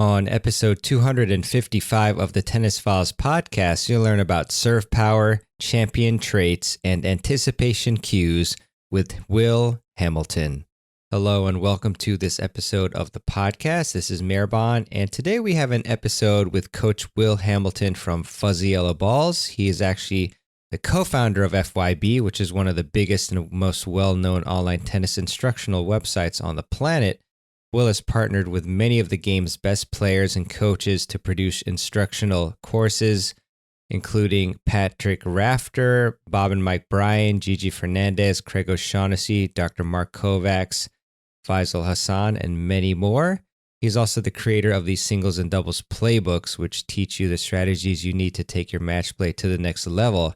On episode 255 of the Tennis Files podcast, you'll learn about serve power, champion traits, and anticipation cues with Will Hamilton. Hello and welcome to this episode of the podcast. This is mehrban, and today we have an episode with Coach Will Hamilton from Fuzzy Yellow Balls. He is actually the co-founder of FYB, which is one of the biggest and most well-known online tennis instructional websites on the planet. Will has partnered with many of the game's best players and coaches to produce instructional courses, including Patrick Rafter, Bob and Mike Bryan, Gigi Fernandez, Craig O'Shaughnessy, Dr. Mark Kovacs, Faisal Hassan, and many more. He's also the creator of these singles and doubles playbooks, which teach you the strategies you need to take your match play to the next level.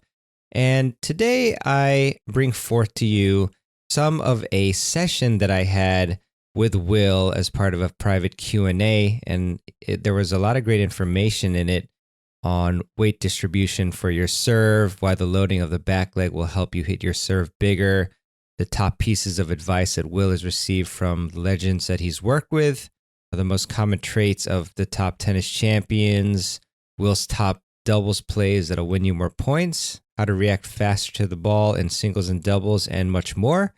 And today I bring forth to you some of a session that I had with Will as part of a private Q&A, and there was a lot of great information in it on weight distribution for your serve, why the loading of the back leg will help you hit your serve bigger, the top pieces of advice that Will has received from legends that he's worked with, the most common traits of the top tennis champions, Will's top doubles plays that'll win you more points, how to react faster to the ball in singles and doubles, and much more.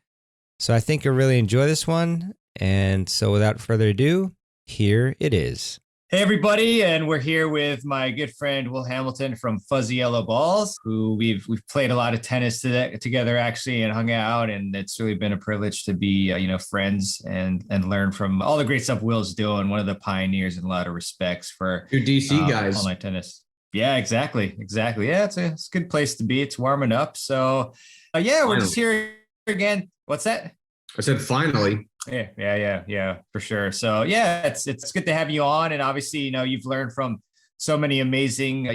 So I think you'll really enjoy this one. And so without further ado, here it is. Hey, everybody. And we're here with my good friend, Will Hamilton from Fuzzy Yellow Balls, who we've played a lot of tennis together, actually, and hung out. And it's really been a privilege to be, friends and learn from all the great stuff Will's doing. One of the pioneers in a lot of respects for your DC guys. Online tennis. Yeah, exactly. Yeah, it's a good place to be. It's warming up. So, we're just here again. What's that? I said finally. Yeah, for sure. So it's good to have you on. And obviously, you've learned from so many amazing,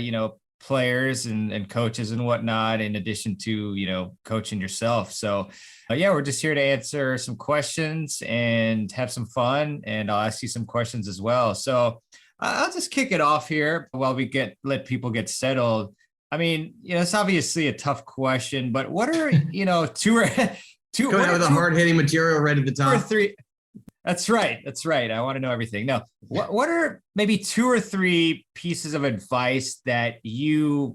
players and coaches and whatnot, in addition to, coaching yourself. So we're just here to answer some questions and have some fun. And I'll ask you some questions as well. So I'll just kick it off here while we let people get settled. I mean, it's obviously a tough question, but what are, Going out with the hard-hitting material right at the top. 2 or 3. That's right. I want to know everything. No, what are maybe 2 or 3 pieces of advice that you've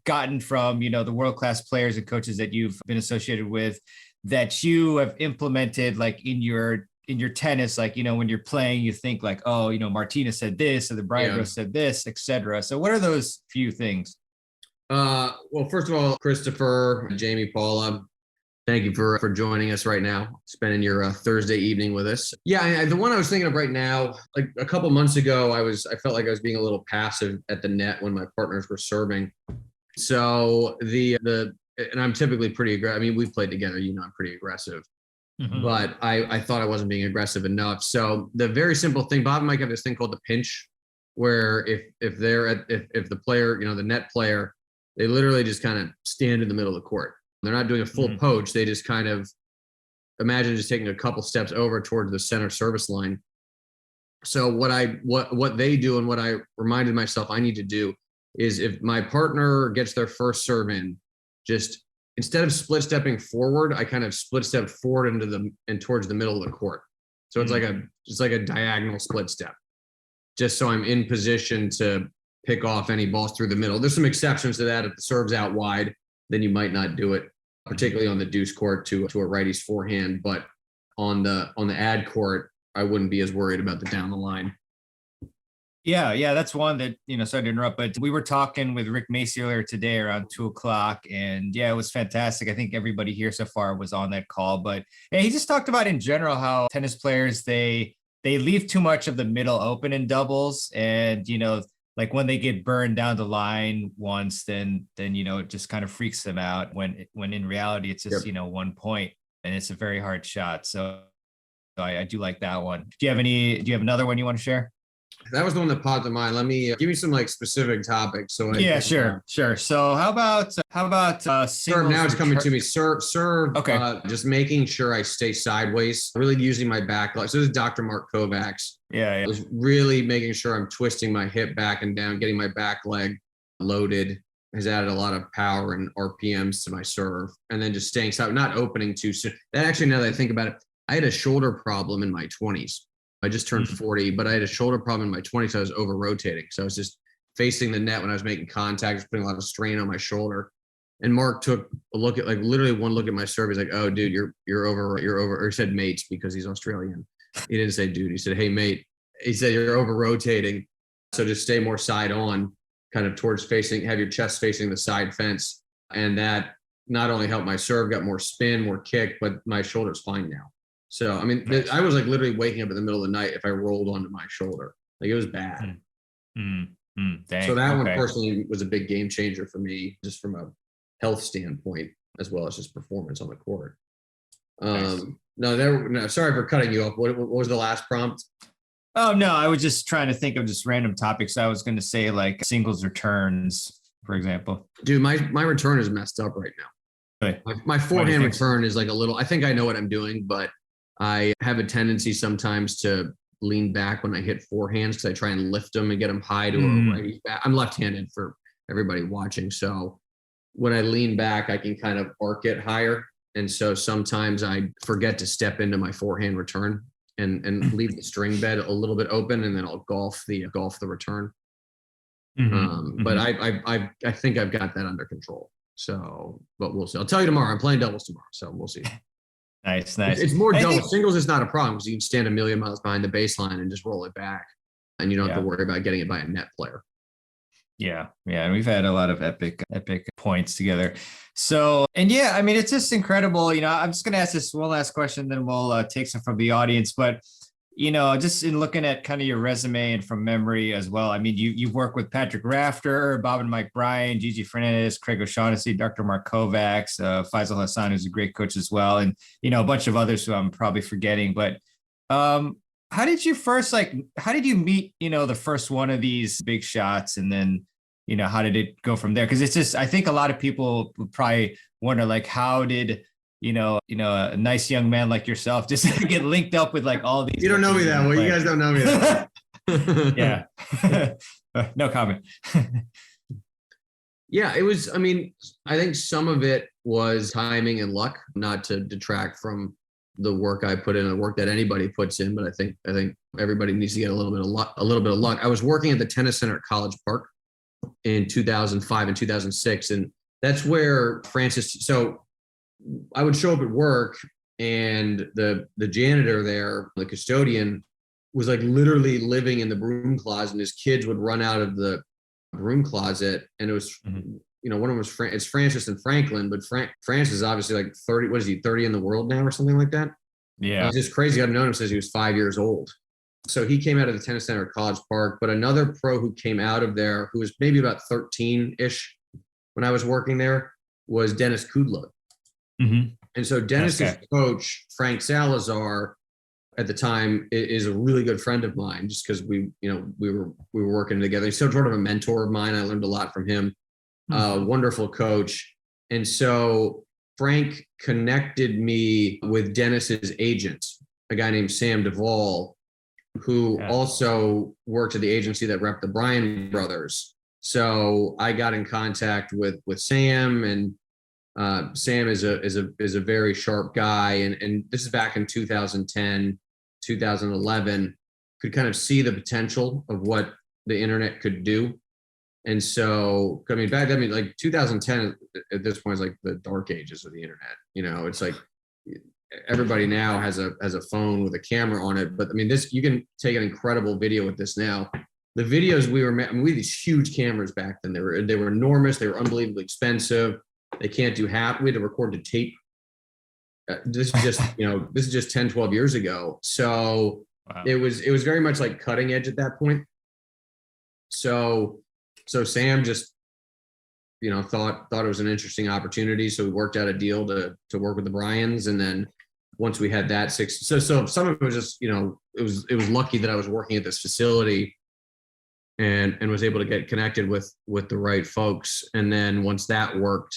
gotten from, the world-class players and coaches that you've been associated with that you have implemented, like in your tennis, like, when you're playing, you think like, oh, Martina said this, or the Brian Rose said this, etc. So what are those few things? Well, first of all, Christopher, Jamie, Paula, thank you for joining us right now, spending your Thursday evening with us. Yeah, the one I was thinking of right now, like a couple months ago, I felt like I was being a little passive at the net when my partners were serving. So and I'm typically pretty aggressive. I mean, we've played together, I'm pretty aggressive, but I thought I wasn't being aggressive enough. So the very simple thing, Bob and Mike have this thing called the pinch, where if the player, the net player, they literally just kind of stand in the middle of the court. They're not doing a full poach. They just kind of imagine just taking a couple steps over towards the center service line. So what they do, and what I reminded myself I need to do, is if my partner gets their first serve in, just instead of split stepping forward, I kind of split step forward and towards the middle of the court. So it's like a diagonal split step, just so I'm in position to pick off any balls through the middle. There's some exceptions to that. If the serve's out wide, then you might not do it, particularly on the deuce court to a righty's forehand. But on the ad court, I wouldn't be as worried about the down the line. Yeah, that's one that, sorry to interrupt, but we were talking with Rick Macy earlier today around 2:00, and it was fantastic. I think everybody here so far was on that call, but he just talked about in general how tennis players, they leave too much of the middle open in doubles, and, like when they get burned down the line once, then it just kind of freaks them out when in reality it's just, 1 point, and it's a very hard shot. So I do like that one. Do you have another one you want to share? That was the one that popped in mind. Let me give me some specific topics. So sure. So how about serve? Now it's coming to me. Serve. Okay. Just making sure I stay sideways. Really using my back leg. So this is Dr. Mark Kovacs. Yeah. Just really making sure I'm twisting my hip back and down, getting my back leg loaded. Has added a lot of power and RPMs to my serve, and then just staying side, not opening too soon. That actually, now that I think about it, I had a shoulder problem in my 20s. I just turned 40, but I had a shoulder problem in my 20s. So I was over rotating. So I was just facing the net when I was making contact, just putting a lot of strain on my shoulder. And Mark took a look at, like, literally one look at my serve. He's like, "Oh, dude, you're over." Or he said mates because he's Australian. He didn't say dude. He said, "Hey, mate." He said, "You're over rotating. So just stay more side on, kind of towards have your chest facing the side fence." And that not only helped my serve, got more spin, more kick, but my shoulder's fine now. So, I mean, I was like literally waking up in the middle of the night if I rolled onto my shoulder. Like, it was bad. Dang, so that one personally was a big game changer for me, just from a health standpoint, as well as just performance on the court. Nice. No, sorry for cutting you off. What was the last prompt? Oh, no, I was just trying to think of just random topics. I was going to say like singles returns, for example. Dude, my return is messed up right now. Really? My forehand return is like a little, I think I know what I'm doing, but I have a tendency sometimes to lean back when I hit forehands because I try and lift them and get them high to a righty back. I'm left-handed for everybody watching. So when I lean back, I can kind of arc it higher. And so sometimes I forget to step into my forehand return and leave the string bed a little bit open, and then I'll golf the return. But I think I've got that under control. So, but we'll see. I'll tell you tomorrow. I'm playing doubles tomorrow, so we'll see. Nice. It's more doubles. Singles is not a problem because you can stand a million miles behind the baseline and just roll it back, and you don't have to worry about getting it by a net player. Yeah. And we've had a lot of epic points together. So, and I mean, it's just incredible. I'm just going to ask this one last question, then we'll take some from the audience. But, just in looking at kind of your resume and from memory as well, I mean, you've worked with Patrick Rafter, Bob and Mike Bryan, Gigi Fernandez, Craig O'Shaughnessy, Dr. Mark Kovacs, Faisal Hassan, who's a great coach as well. And, a bunch of others who I'm probably forgetting. But how did you meet, the first one of these big shots? And then, how did it go from there? Because it's just, I think a lot of people would probably wonder, like, how did, a nice young man like yourself just get linked up with like all these. You don't know me that well. You guys don't know me that well. Yeah. No comment. Yeah, it was, I mean, I think some of it was timing and luck, not to detract from the work I put in, the work that anybody puts in, but I think everybody needs to get a little bit of luck. I was working at the tennis center at College Park in 2005 and 2006. And that's where so I would show up at work, and the janitor there, the custodian, was like literally living in the broom closet, and his kids would run out of the broom closet. And it was, one of them was, it's Francis and Franklin, but Francis is obviously like 30, what is he, 30 in the world now or something like that? Yeah. It's just crazy. I've known him since he was 5 years old. So he came out of the tennis center at College Park, but another pro who came out of there, who was maybe about 13-ish when I was working there, was Dennis Kudla. And so Dennis's coach, Frank Salazar, at the time, is a really good friend of mine, just because we were working together. He's sort of a mentor of mine. I learned a lot from him. Wonderful coach. And so Frank connected me with Dennis's agent, a guy named Sam Duvall, who also worked at the agency that repped the Bryan brothers. So I got in contact with Sam, and Sam is a very sharp guy. And this is back in 2010, 2011, could kind of see the potential of what the internet could do. And so, I mean, back then, like 2010 at this point is like the dark ages of the internet. It's like everybody now has a phone with a camera on it. But I mean, you can take an incredible video with this now. The videos we had these huge cameras back then. They were enormous. They were unbelievably expensive. They can't do half. We had to record to tape. This is just 10, 12 years ago. So it was very much like cutting edge at that point. So Sam just, thought it was an interesting opportunity. So we worked out a deal to work with the Bryans. And then once we had that so some of it was just, it was lucky that I was working at this facility and was able to get connected with the right folks. And then once that worked,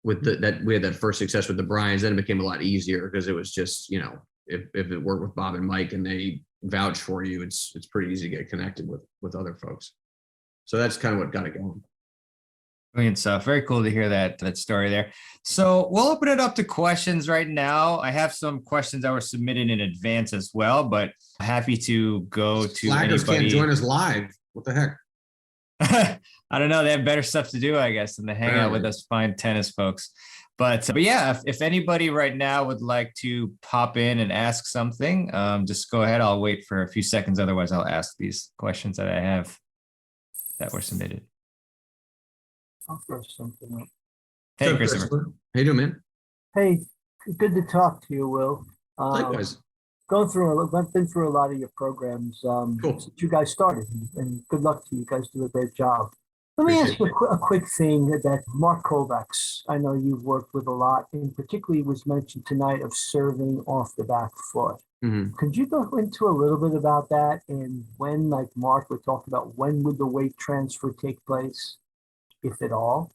we had that first success with the Bryans, then it became a lot easier because it was just, if it worked with Bob and Mike and they vouch for you, it's pretty easy to get connected with other folks. So that's kind of what got it going. Brilliant stuff. Very cool to hear that story there. So we'll open it up to questions right now. I have some questions that were submitted in advance as well, but happy to go to Slackers anybody. can't join us live. What the heck? I don't know. They have better stuff to do, I guess, than to hang out with us fine tennis folks. But yeah, if anybody right now would like to pop in and ask something, just go ahead. I'll wait for a few seconds. Otherwise, I'll ask these questions that I have that were submitted. I'll throw something up. Hey, Christopher. How you doing, man? Hey, good to talk to you, Will. Likewise. I've been through a lot of your programs Cool. since you guys started, and good luck to you. You guys do a great job. Let me ask you a quick thing that Mark Kovacs, I know you've worked with a lot, and particularly was mentioned tonight of serving off the back foot. Mm-hmm. Could you go into a little bit about that and when, like Mark would talk about, when would the weight transfer take place, if at all?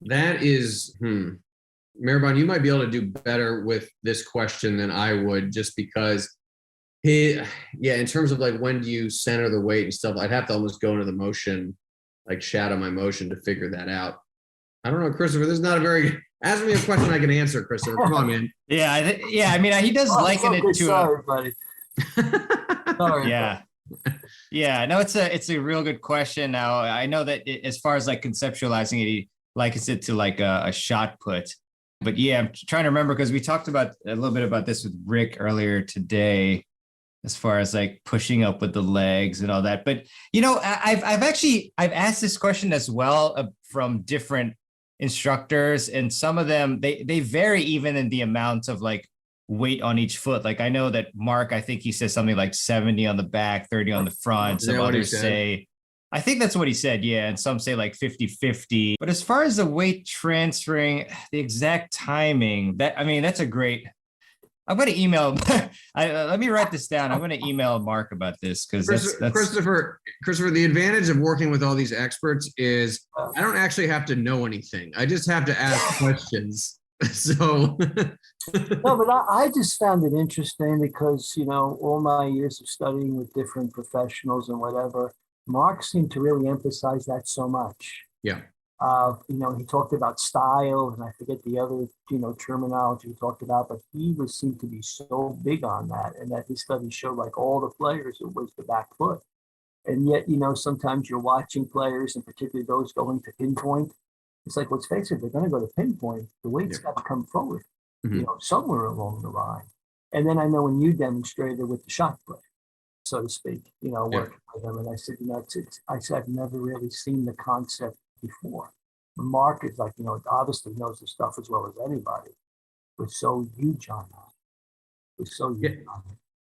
That is, mehrban, you might be able to do better with this question than I would, just because in terms of like when do you center the weight and stuff, I'd have to almost go into the motion, like shadow my motion to figure that out. I don't know, Christopher. This is not a very. Ask me a question I can answer, Christopher. Come on, man. Yeah, I mean, he does liken it to. Sorry, buddy. Sorry. Yeah. Yeah, no, it's a real good question. Now, I know that as far as like conceptualizing it, he likens it to like a shot put. But yeah, I'm trying to remember because we talked about a little bit about this with Rick earlier today, as far as like pushing up with the legs and all that. But I've asked this question as well from different instructors, and some of them they vary even in the amount of like weight on each foot. Like I know that Mark, I think he says something like 70 on the back, 30 on the front. Some others say, I think that's what he said. Yeah. And some say like 50-50. But as far as the weight transferring, the exact timing, that's a great, I'm going to email. Let me write this down. I'm going to email Mark about this because that's Christopher. The advantage of working with all these experts is I don't actually have to know anything. I just have to ask questions. So no, but I just found it interesting because all my years of studying with different professionals and whatever, Mark seemed to really emphasize that so much. Yeah. He talked about style, and I forget the other, terminology he talked about, but he seemed to be so big on that, and that his studies showed like all the players, it was the back foot. And yet, sometimes you're watching players, and particularly those going to pinpoint. It's like, let's face it, they're going to go to pinpoint. The weight's got to come forward, somewhere along the line. And then I know when you demonstrated with the shot put, so to speak, working with them, and I said, I've never really seen the concept before. Mark is like, obviously knows the stuff as well as anybody. Was so huge on that.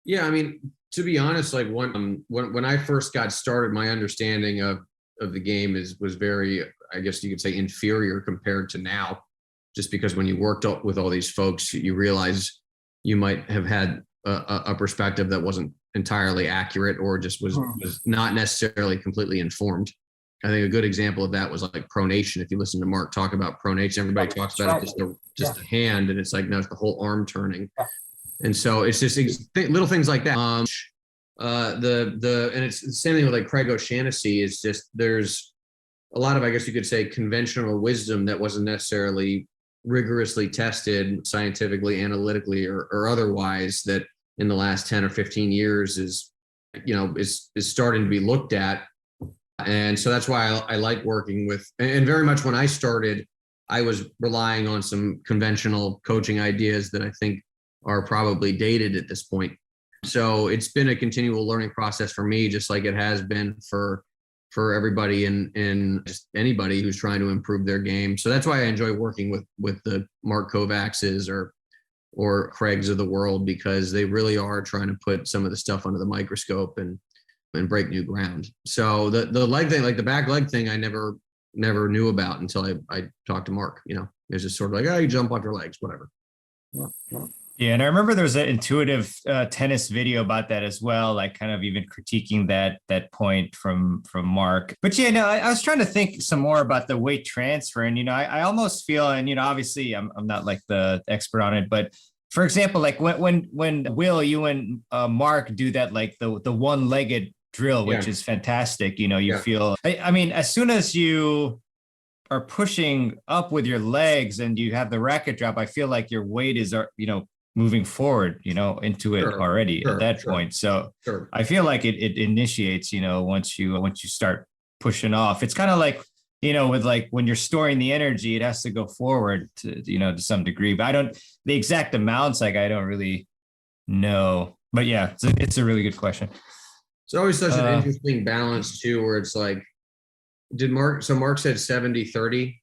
Yeah, I mean, to be honest, like when I first got started, my understanding of the game was very, I guess you could say, inferior compared to now. Just because when you worked with all these folks, you realize you might have had a perspective that wasn't entirely accurate or just was not necessarily completely informed. I think a good example of that was like pronation. If you listen to Mark talk about pronation, everybody talks about it just a hand, and it's like, no, it's the whole arm turning. Yeah. And so it's just little things like that. And it's the same thing with like Craig O'Shaughnessy. Is just there's a lot of, I guess you could say, conventional wisdom that wasn't necessarily rigorously tested scientifically, analytically, or otherwise, that in the last 10 or 15 years is starting to be looked at. And so that's why I like working with, and very much when I started, I was relying on some conventional coaching ideas that I think are probably dated at this point. So it's been a continual learning process for me, just like it has been for everybody and just anybody who's trying to improve their game. So that's why I enjoy working with the Mark Kovacses or Craigs of the world, because they really are trying to put some of the stuff under the microscope and break new ground. So the leg thing, like the back leg thing, I never knew about until I talked to Mark. It's just sort of like, oh, you jump off your legs, whatever. Yeah, and I remember there was an intuitive tennis video about that as well, like kind of even critiquing that point from Mark. But yeah, no, I was trying to think some more about the weight transfer, and I almost feel, and obviously I'm not like the expert on it, but for example, like when Will, you and Mark do that, like the one-legged drill, which Yeah. is fantastic. You know, you Yeah. feel, I mean, as soon as you are pushing up with your legs and you have the racket drop, I feel like your weight is, you know, moving forward, you know, into it Sure, already sure, at that sure. point. So Sure. I feel like it initiates, you know, once you start pushing off. It's kind of like, you know, with like when you're storing the energy, it has to go forward to, you know, to some degree. But I don't, the exact amounts, like I don't really know. But yeah, it's a really good question. It's always such an interesting balance too, where it's like, Mark said 70-30.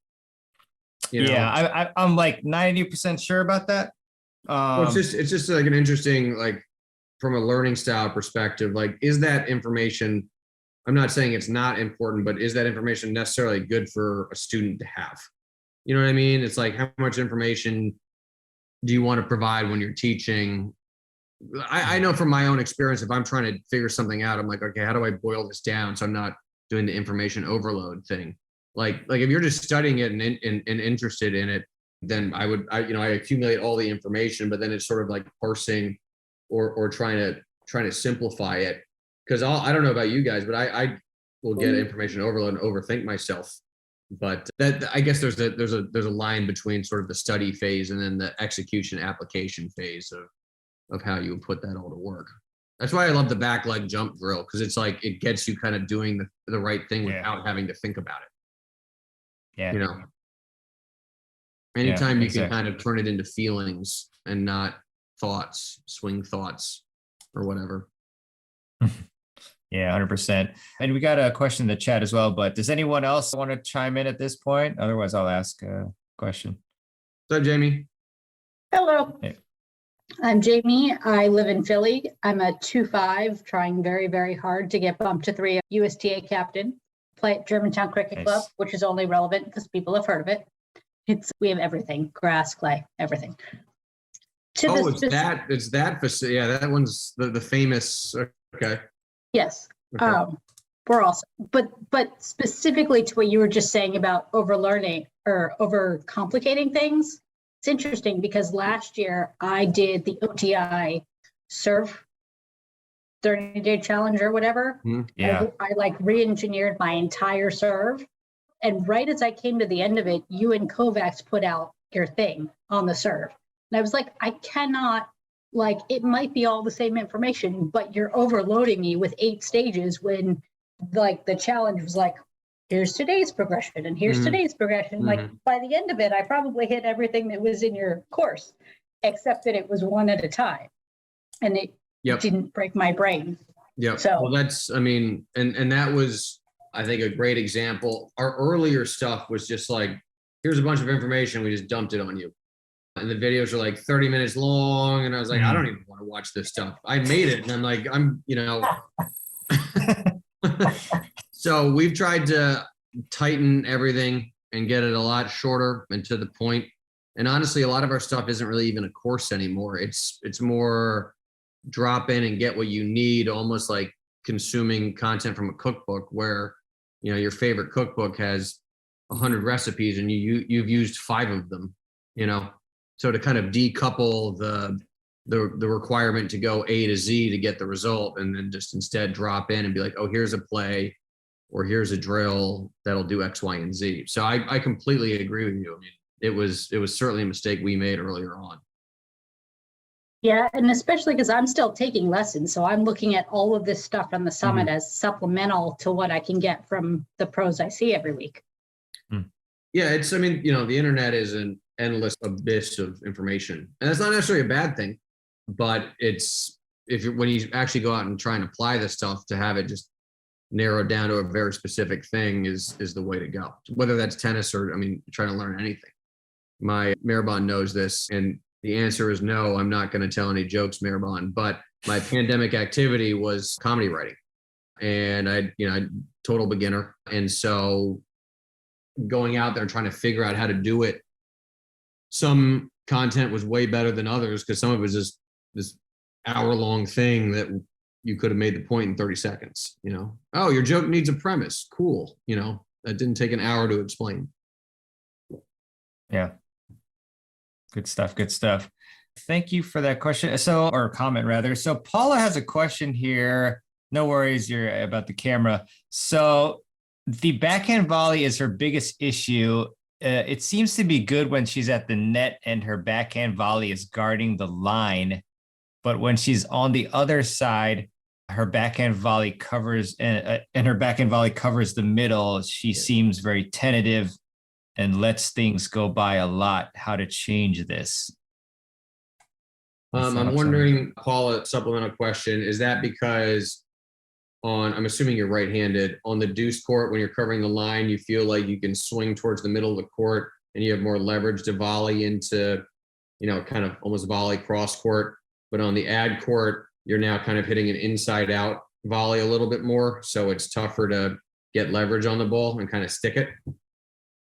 You know? Yeah, I'm like 90% sure about that. Well, it's just like an interesting, like from a learning style perspective, like, is that information, I'm not saying it's not important, but is that information necessarily good for a student to have? You know what I mean? It's like, how much information do you want to provide when you're teaching? I know from my own experience, if I'm trying to figure something out, I'm like, okay, how do I boil this down so I'm not doing the information overload thing? Like if you're just studying it and interested in it, then I accumulate all the information, but then it's sort of like parsing or trying to simplify it. Because I don't know about you guys, but I will get information overload and overthink myself. But that, I guess there's a line between sort of the study phase and then the execution application phase of how you would put that all to work. That's why I love the back leg jump drill, because it's like it gets you kind of doing the right thing without having to think about it. Yeah. You know, anytime you can kind of turn it into feelings and not thoughts, swing thoughts or whatever. Yeah, 100%. And we got a question in the chat as well, but does anyone else want to chime in at this point? Otherwise, I'll ask a question. What's up, Jamie? Hello. Hey. I'm Jamie. I live in Philly. I'm a 2-5, trying very, very hard to get bumped to 3, USTA captain, play at Germantown Cricket Club, which is only relevant because people have heard of it. We have everything, grass, clay, everything. It's that facility. Yeah, that one's the famous. Okay. Yes. Okay. We're also, but specifically to what you were just saying about overlearning or overcomplicating things. It's interesting because last year I did the OTI serve 30-day challenge or whatever. Yeah. I like re-engineered my entire serve. And right as I came to the end of it, you and Kovacs put out your thing on the serve. And I was like, I cannot, like, it might be all the same information, but you're overloading me with 8 stages when like the challenge was like, here's today's progression and here's today's progression. Like by the end of it, I probably hit everything that was in your course, except that it was one at a time. And it didn't break my brain. Yeah. So well, that's, I mean, and that was, I think, a great example. Our earlier stuff was just like, here's a bunch of information, we just dumped it on you. And the videos are like 30 minutes long. And I was like, I don't even want to watch this stuff. I made it. And I'm like, So we've tried to tighten everything and get it a lot shorter and to the point. And honestly, a lot of our stuff isn't really even a course anymore. It's more drop in and get what you need, almost like consuming content from a cookbook where, your favorite cookbook has 100 recipes and you've used 5 of them, So to kind of decouple the requirement to go A to Z to get the result, and then just instead drop in and be like, oh, here's a play, or here's a drill that'll do X, Y, and Z. So I completely agree with you. I mean, it was certainly a mistake we made earlier on. Yeah, and especially because I'm still taking lessons. So I'm looking at all of this stuff on the summit as supplemental to what I can get from the pros I see every week. Yeah, the internet is an endless abyss of information. And that's not necessarily a bad thing, but when you actually go out and try and apply this stuff, to have it just narrowed down to a very specific thing is the way to go. Whether that's tennis or, trying to learn anything. My mehrban knows this, and the answer is no, I'm not going to tell any jokes, mehrban, but my pandemic activity was comedy writing. And I total beginner. And so going out there and trying to figure out how to do it, some content was way better than others because some of it was just this hour-long thing that you could have made the point in 30 seconds, Oh, your joke needs a premise. Cool. That didn't take an hour to explain. Yeah. Good stuff. Good stuff. Thank you for that question. Or comment rather. So Paula has a question here. No worries. You're about the camera. So the backhand volley is her biggest issue. It seems to be good when she's at the net and her backhand volley is guarding the line. But when she's on the other side, her backhand volley covers and her backhand volley covers the middle. She seems very tentative and lets things go by a lot. How to change this? I'm wondering, Paul, a supplemental question. Is that because I'm assuming you're right-handed, on the deuce court, when you're covering the line, you feel like you can swing towards the middle of the court and you have more leverage to volley into, kind of almost volley cross court. But on the ad court, you're now kind of hitting an inside out volley a little bit more. So it's tougher to get leverage on the ball and kind of stick it.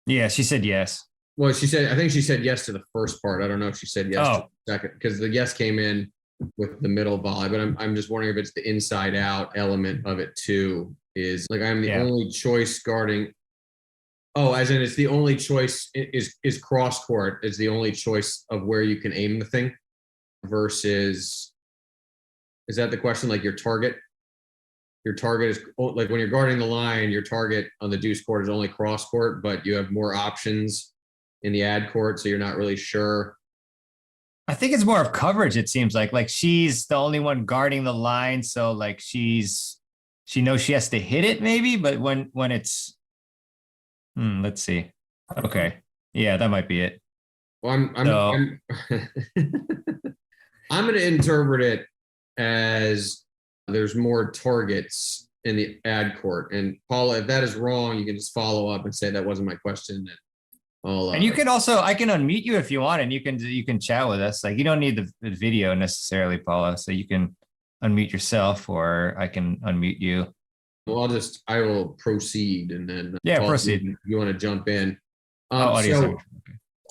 Yeah, she said yes. Well, I think she said yes to the first part. I don't know if she said yes to the second, because the yes came in with the middle volley, but I'm just wondering if it's the inside out element of it too. Is like, I'm the only choice guarding. Oh, as in it's the only choice is cross court is the only choice of where you can aim the thing versus, is that the question? Like your target is like when you're guarding the line, your target on the deuce court is only cross court, but you have more options in the ad court. So you're not really sure. I think it's more of coverage. It seems like she's the only one guarding the line. So like she knows she has to hit it maybe, but when it's, let's see. Okay. Yeah, that might be it. Well, I'm I'm going to interpret it as there's more targets in the ad court. And Paula, if that is wrong, you can just follow up and say that wasn't my question. And you can also, I can unmute you if you want, and you can chat with us. Like you don't need the video necessarily, Paula. So you can unmute yourself, or I can unmute you. Well, I will proceed, and then Paula, proceed. You want to jump in? So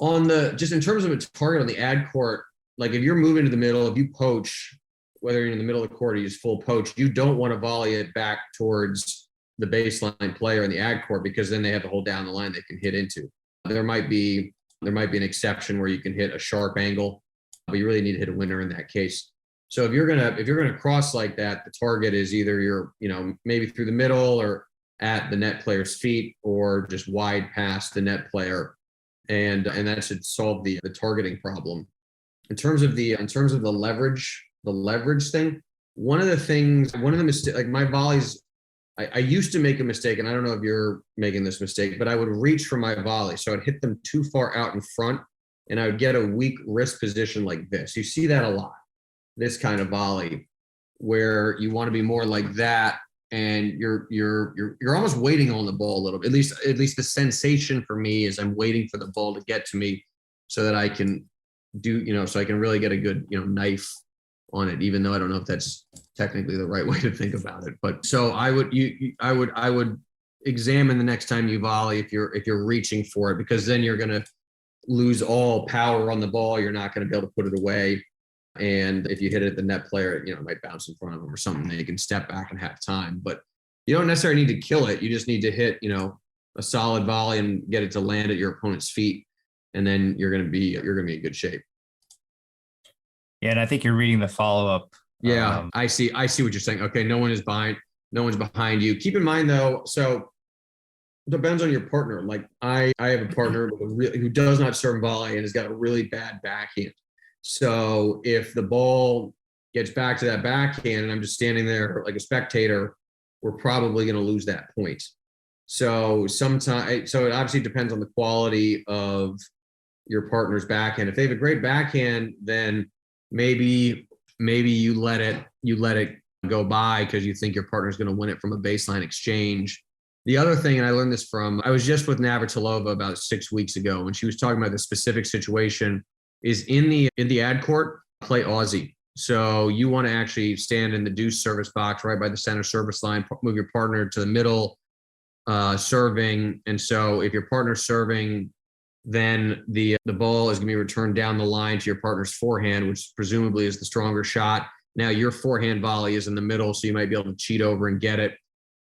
on just in terms of a target on the ad court, like if you're moving to the middle, if you poach, whether you're in the middle of the court or you just full poach, you don't want to volley it back towards the baseline player in the ad court, because then they have to hold down the line they can hit into. There might be an exception where you can hit a sharp angle, but you really need to hit a winner in that case. So if you're gonna cross like that, the target is either you're maybe through the middle or at the net player's feet, or just wide past the net player, and that should solve the targeting problem. In terms of the leverage thing, one of the mistakes, like my volleys, I used to make a mistake, and I don't know if you're making this mistake, but I would reach for my volley. So I'd hit them too far out in front, and I would get a weak wrist position like this. You see that a lot, this kind of volley, where you want to be more like that, and you're almost waiting on the ball a little bit. At least the sensation for me is I'm waiting for the ball to get to me so that I can so I can really get a good knife on it, even though I don't know if that's technically the right way to think about it. But so I would examine the next time you volley if you're reaching for it, because then you're going to lose all power on the ball. You're not going to be able to put it away. And if you hit it at the net player, it might bounce in front of them or something. They can step back and have time. But you don't necessarily need to kill it. You just need to hit, a solid volley and get it to land at your opponent's feet. And then you're going to be in good shape. Yeah, and I think you're reading the follow-up. Yeah, I see what you're saying. Okay, no one's behind you. Keep in mind though, so it depends on your partner. Like I have a partner who does not serve volley and has got a really bad backhand. So if the ball gets back to that backhand and I'm just standing there like a spectator, we're probably going to lose that point. So it obviously depends on the quality of your partner's backhand. If they have a great backhand, then maybe you let it go by because you think your partner's going to win it from a baseline exchange. The other thing, and I learned this I was just with Navratilova about 6 weeks ago, and she was talking about the specific situation is in the ad court, play Aussie. So you want to actually stand in the deuce service box right by the center service line, move your partner to the middle, serving. And so if your partner's serving, then the ball is going to be returned down the line to your partner's forehand, which presumably is the stronger shot. Now your forehand volley is in the middle, so you might be able to cheat over and get it.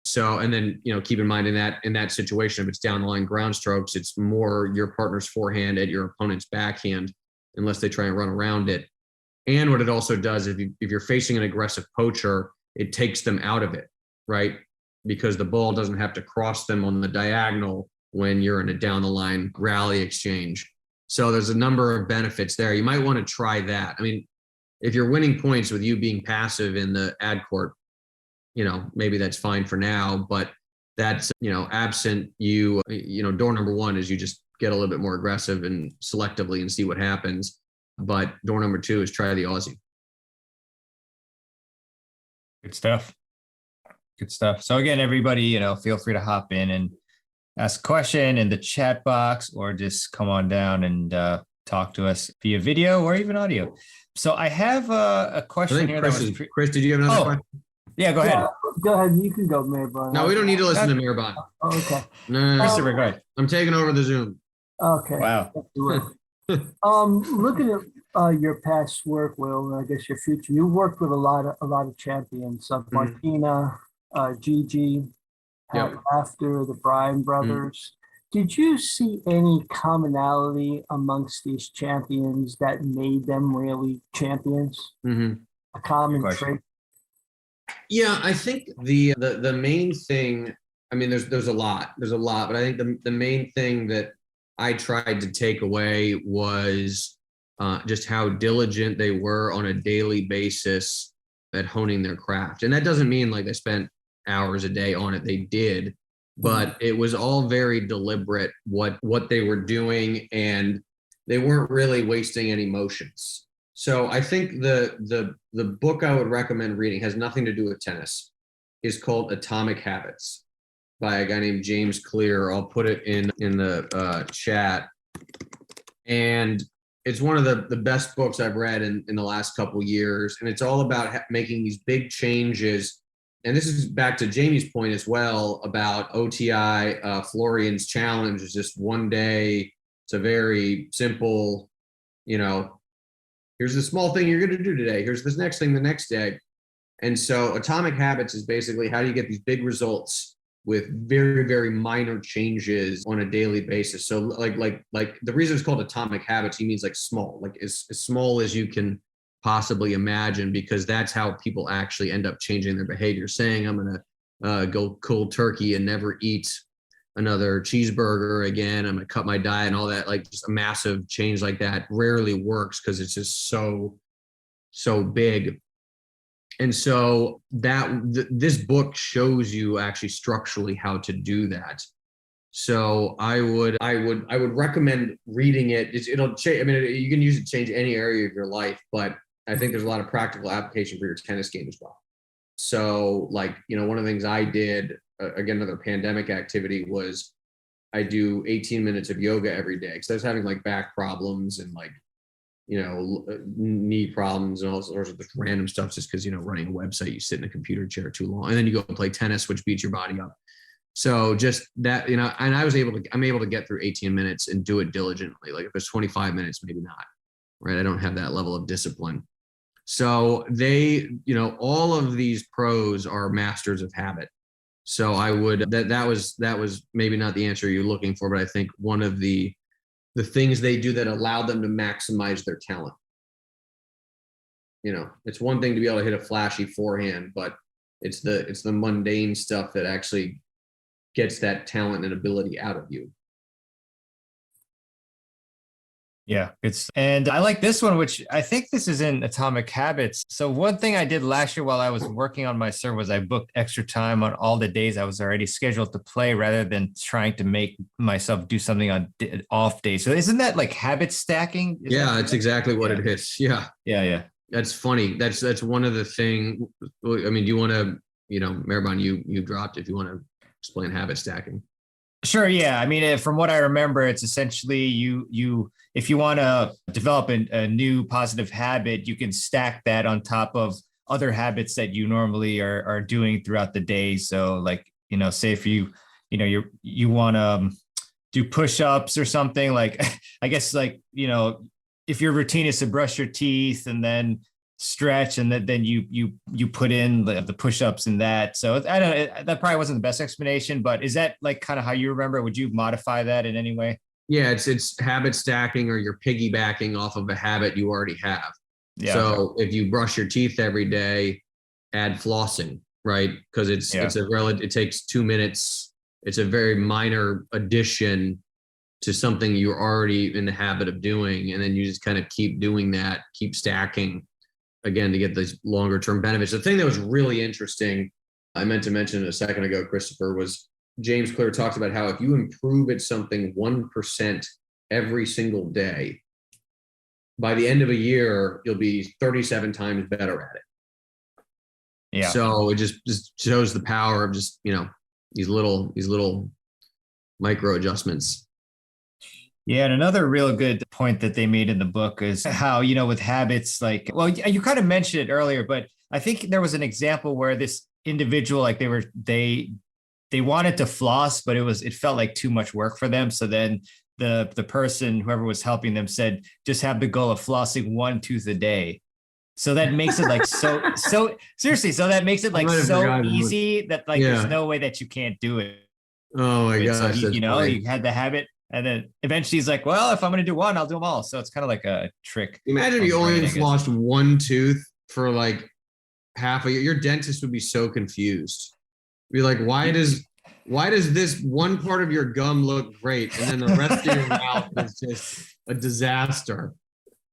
So, and then, keep in mind in that situation, if it's down the line ground strokes, it's more your partner's forehand at your opponent's backhand, unless they try and run around it. And what it also does, if you're facing an aggressive poacher, it takes them out of it, right? Because the ball doesn't have to cross them on the diagonal when you're in a down the line rally exchange. So there's a number of benefits there. You might want to try that. I mean, if you're winning points with you being passive in the ad court, maybe that's fine for now, but that's, absent you, door number one is you just get a little bit more aggressive and selectively and see what happens. But door number two is try the Aussie. Good stuff. Good stuff. So again, everybody, feel free to hop in and ask a question in the chat box, or just come on down and talk to us via video or even audio. So I have a question here. Chris, did you have another question? Yeah, go ahead. Go ahead. You can go, mehrban. No, we don't need to listen to mehrban. Oh, okay. No. Christopher, go ahead. I'm taking over the Zoom. Okay. Wow. Looking at your past work, Will, and I guess your future, you worked with a lot of champions, Martina, Gigi, after the Bryan brothers. Did you see any commonality amongst these champions that made them really champions? A common trait? Yeah, I think the main thing, I mean, there's a lot, but I think the main thing that I tried to take away was just how diligent they were on a daily basis at honing their craft. And that doesn't mean like they spent hours a day on it. They did, but it was all very deliberate what they were doing, and they weren't really wasting any motions. So I think the book I would recommend reading has nothing to do with tennis. Is called Atomic Habits by a guy named James Clear. I'll put it in the chat. And it's one of the best books I've read in the last couple years. And it's all about making these big changes. And this is back to Jamie's point as well about OTI, Florian's challenge is just one day. It's a very simple, here's the small thing you're going to do today. Here's this next thing the next day. And so Atomic Habits is basically how do you get these big results with very, very minor changes on a daily basis. So like the reason it's called Atomic Habits, he means like small, like as small as you can possibly imagine, because that's how people actually end up changing their behavior. Saying I'm going to go cold turkey and never eat another cheeseburger again, I'm going to cut my diet and all that, like just a massive change like that rarely works because it's just so big. And so this book shows you actually structurally how to do that. So I would recommend reading it. It'll change. I mean, you can use it to change any area of your life, but I think there's a lot of practical application for your tennis game as well. So like, one of the things I did, again, another pandemic activity, was I do 18 minutes of yoga every day because I was having like back problems and like, knee problems and all sorts of just random stuff just because, running a website, you sit in a computer chair too long and then you go play tennis, which beats your body up. So just that, and I'm able to get through 18 minutes and do it diligently. Like if it's 25 minutes, maybe not, right? I don't have that level of discipline. So they, all of these pros are masters of habit. So I would, that was maybe not the answer you're looking for, but I think one of the things they do that allow them to maximize their talent. It's one thing to be able to hit a flashy forehand, but it's the mundane stuff that actually gets that talent and ability out of you. Yeah, and I like this one, which I think this is in Atomic Habits. So one thing I did last year while I was working on my serve was I booked extra time on all the days I was already scheduled to play rather than trying to make myself do something on off days. So isn't that like habit stacking? That's exactly what it is. Yeah. Yeah. That's funny. That's one of the things. I mean, do you want to, mehrban, you dropped, if you want to explain habit stacking. Sure. Yeah. I mean, from what I remember, it's essentially you if you want to develop a new positive habit, you can stack that on top of other habits that you normally are doing throughout the day. So like, say if you want to do push-ups or something, like, I guess like, if your routine is to brush your teeth and then stretch and then you put in the push-ups in that. So I don't know, that probably wasn't the best explanation, but is that like kind of how you remember? Would you modify that in any way? Yeah, it's habit stacking, or you're piggybacking off of a habit you already have. Yeah. So if you brush your teeth every day, add flossing, right? Because it takes 2 minutes. It's a very minor addition to something you're already in the habit of doing. And then you just kind of keep doing that, keep stacking again to get these longer term benefits. The thing that was really interesting, I meant to mention a second ago, Christopher, was James Clear talks about how if you improve at something 1% every single day, by the end of a year, you'll be 37 times better at it. Yeah. So it just shows the power of just, these little micro adjustments. Yeah, and another real good point that they made in the book is how, with habits, like, well, you kind of mentioned it earlier, but I think there was an example where this individual, like they wanted to floss, but it felt like too much work for them. So then the person, whoever was helping them, said, just have the goal of flossing 1 tooth a day. So that makes it like so seriously. So that makes it like so easy that like there's no way that you can't do it. Oh my gosh. So you had the habit, and then eventually he's like, well, if I'm going to do one, I'll do them all. So it's kind of like a trick. Imagine if you only flossed 1 tooth for like half a year. Your dentist would be so confused. Be like, why does this one part of your gum look great and then the rest of your mouth is just a disaster?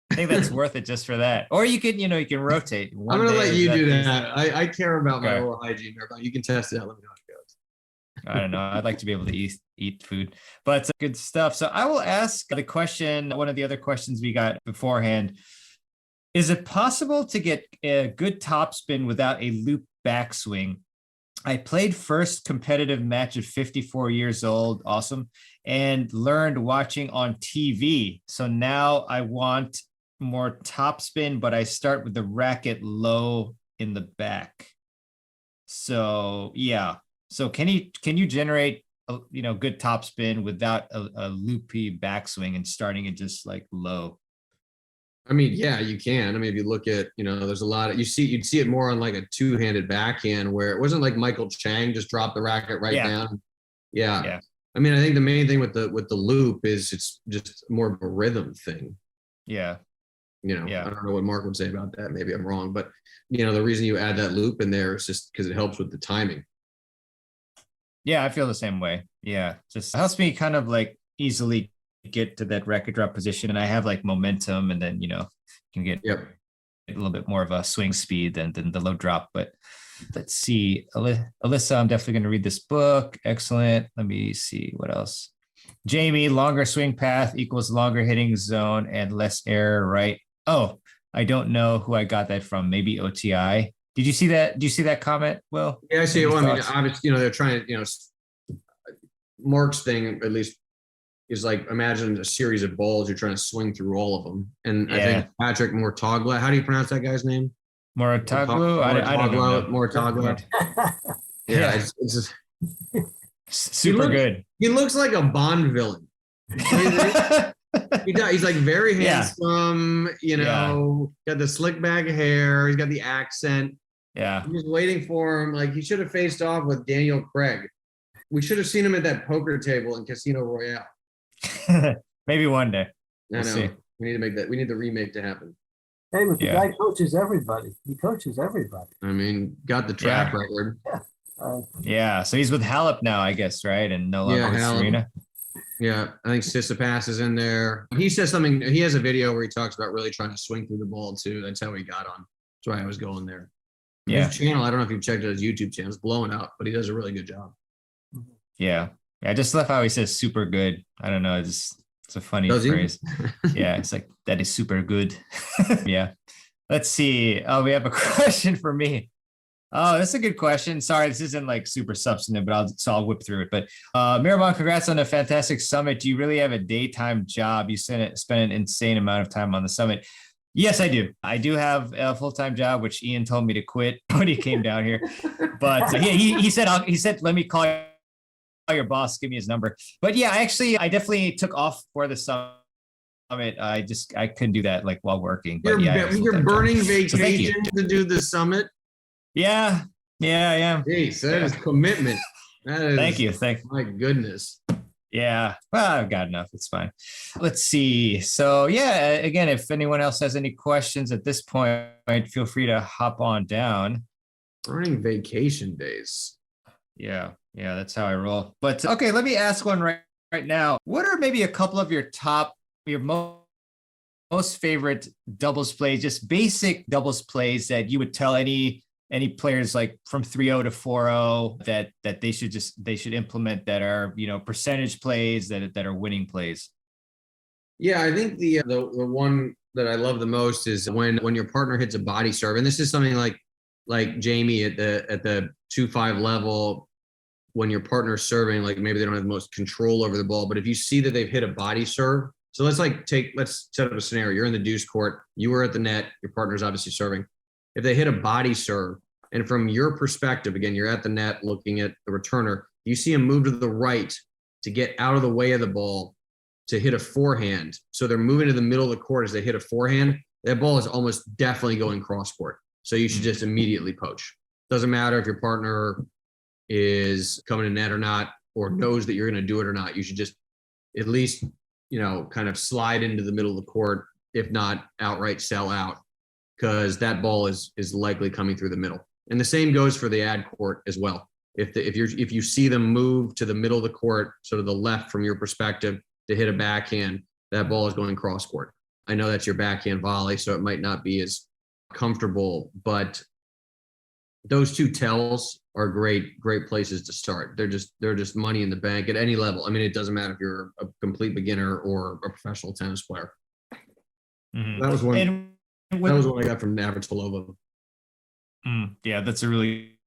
I think that's worth it just for that. Or you can rotate. I'm going to let you do that. I care about my oral hygiene. You can test it out. Let me know how it goes. I don't know. I'd like to be able to eat food, but good stuff. So I will ask the question, one of the other questions we got beforehand. Is it possible to get a good topspin without a loop backswing? I played first competitive match at 54 years old. Awesome. And learned watching on TV. So now I want more topspin, but I start with the racket low in the back. So yeah. So can you generate good topspin without a loopy backswing and starting it just like low? I mean, yeah, you can. I mean, if you look at, there's a lot of, you'd see it more on like a two-handed backhand where it wasn't like Michael Chang just dropped the racket down. Yeah. I mean, I think the main thing with the loop is it's just more of a rhythm thing. Yeah. I don't know what Mark would say about that. Maybe I'm wrong, but the reason you add that loop in there is just because it helps with the timing. Yeah, I feel the same way. Yeah, just helps me kind of like easily get to that racket drop position, and I have like momentum, and then can get a little bit more of a swing speed than the low drop. But let's see, Alyssa, I'm definitely going to read this book. Excellent. Let me see what else. Jamie, longer swing path equals longer hitting zone and less error, right? Oh, I don't know who I got that from. Maybe OTI. Did you see that? Do you see that comment? Well, yeah, I see it. Well, I mean, obviously, they're trying to, Mark's thing, at least, is like, imagine a series of balls. You're trying to swing through all of them. And I think Patrick Mortaglia, how do you pronounce that guy's name? Mortaglia? I don't know. Mortaglia. Yeah, it's just super good. He looks like a Bond villain. He's like very handsome, got the slick back hair. He's got the accent. Yeah. I'm just waiting for him. Like, he should have faced off with Daniel Craig. We should have seen him at that poker table in Casino Royale. Maybe one day. We'll see. We need to make that. We need the remake to happen. Hey, but the guy coaches everybody. He coaches everybody. I mean, got the track record. Yeah. So he's with Halep now, I guess, right? And no longer with Serena. Yeah, I think Tsitsipas is in there. He says something. He has a video where he talks about really trying to swing through the ball too. That's how he got on. That's why I was going there. His channel, I don't know if you've checked out his YouTube channel. It's blowing up, but he does a really good job. Yeah. I just love how he says super good. I don't know. It's a funny phrase. Yeah. It's like, that is super good. Yeah. Let's see. Oh, we have a question for me. Oh, that's a good question. Sorry, this isn't like super substantive, but I'll whip through it. But mehrban, congrats on a fantastic summit. Do you really have a daytime job? You spent an insane amount of time on the summit. Yes, I do. I do have a full-time job, which Ian told me to quit when he came down here. But he said, let me call your boss, give me his number. But yeah, I definitely took off for the summit. I couldn't do that like while working. But you're burning vacation to do the summit. Yeah, I am. Jeez, that is commitment. Thank you. My goodness. Yeah, well, I've got enough. It's fine. Let's see. So yeah, again, if anyone else has any questions at this point, feel free to hop on down. Earning vacation days. Yeah, that's how I roll. But okay, let me ask one right now. What are maybe a couple of your most favorite doubles plays, just basic doubles plays that you would tell any players like from 3-0 to 4-0 that they should implement that are, percentage plays that are winning plays? Yeah, I think the one that I love the most is when your partner hits a body serve, and this is something like Jamie at the 2-5 level, when your partner's serving, like maybe they don't have the most control over the ball, but if you see that they've hit a body serve, so let's set up a scenario. You're in the deuce court, you were at the net, your partner's obviously serving. If they hit a body serve, and from your perspective, again, you're at the net looking at the returner, you see him move to the right to get out of the way of the ball to hit a forehand. So they're moving to the middle of the court as they hit a forehand. That ball is almost definitely going cross court. So you should just immediately poach. Doesn't matter if your partner is coming to net or not, or knows that you're going to do it or not. You should just at least, kind of slide into the middle of the court, if not outright sell out, because that ball is likely coming through the middle. And the same goes for the ad court as well. If you see them move to the middle of the court, sort of the left from your perspective to hit a backhand, that ball is going cross court. I know that's your backhand volley, so it might not be as comfortable, but those two tells are great places to start. They're just money in the bank at any level. I mean, it doesn't matter if you're a complete beginner or a professional tennis player. Mm-hmm. That was one I got from Navratilova. Yeah, that's a really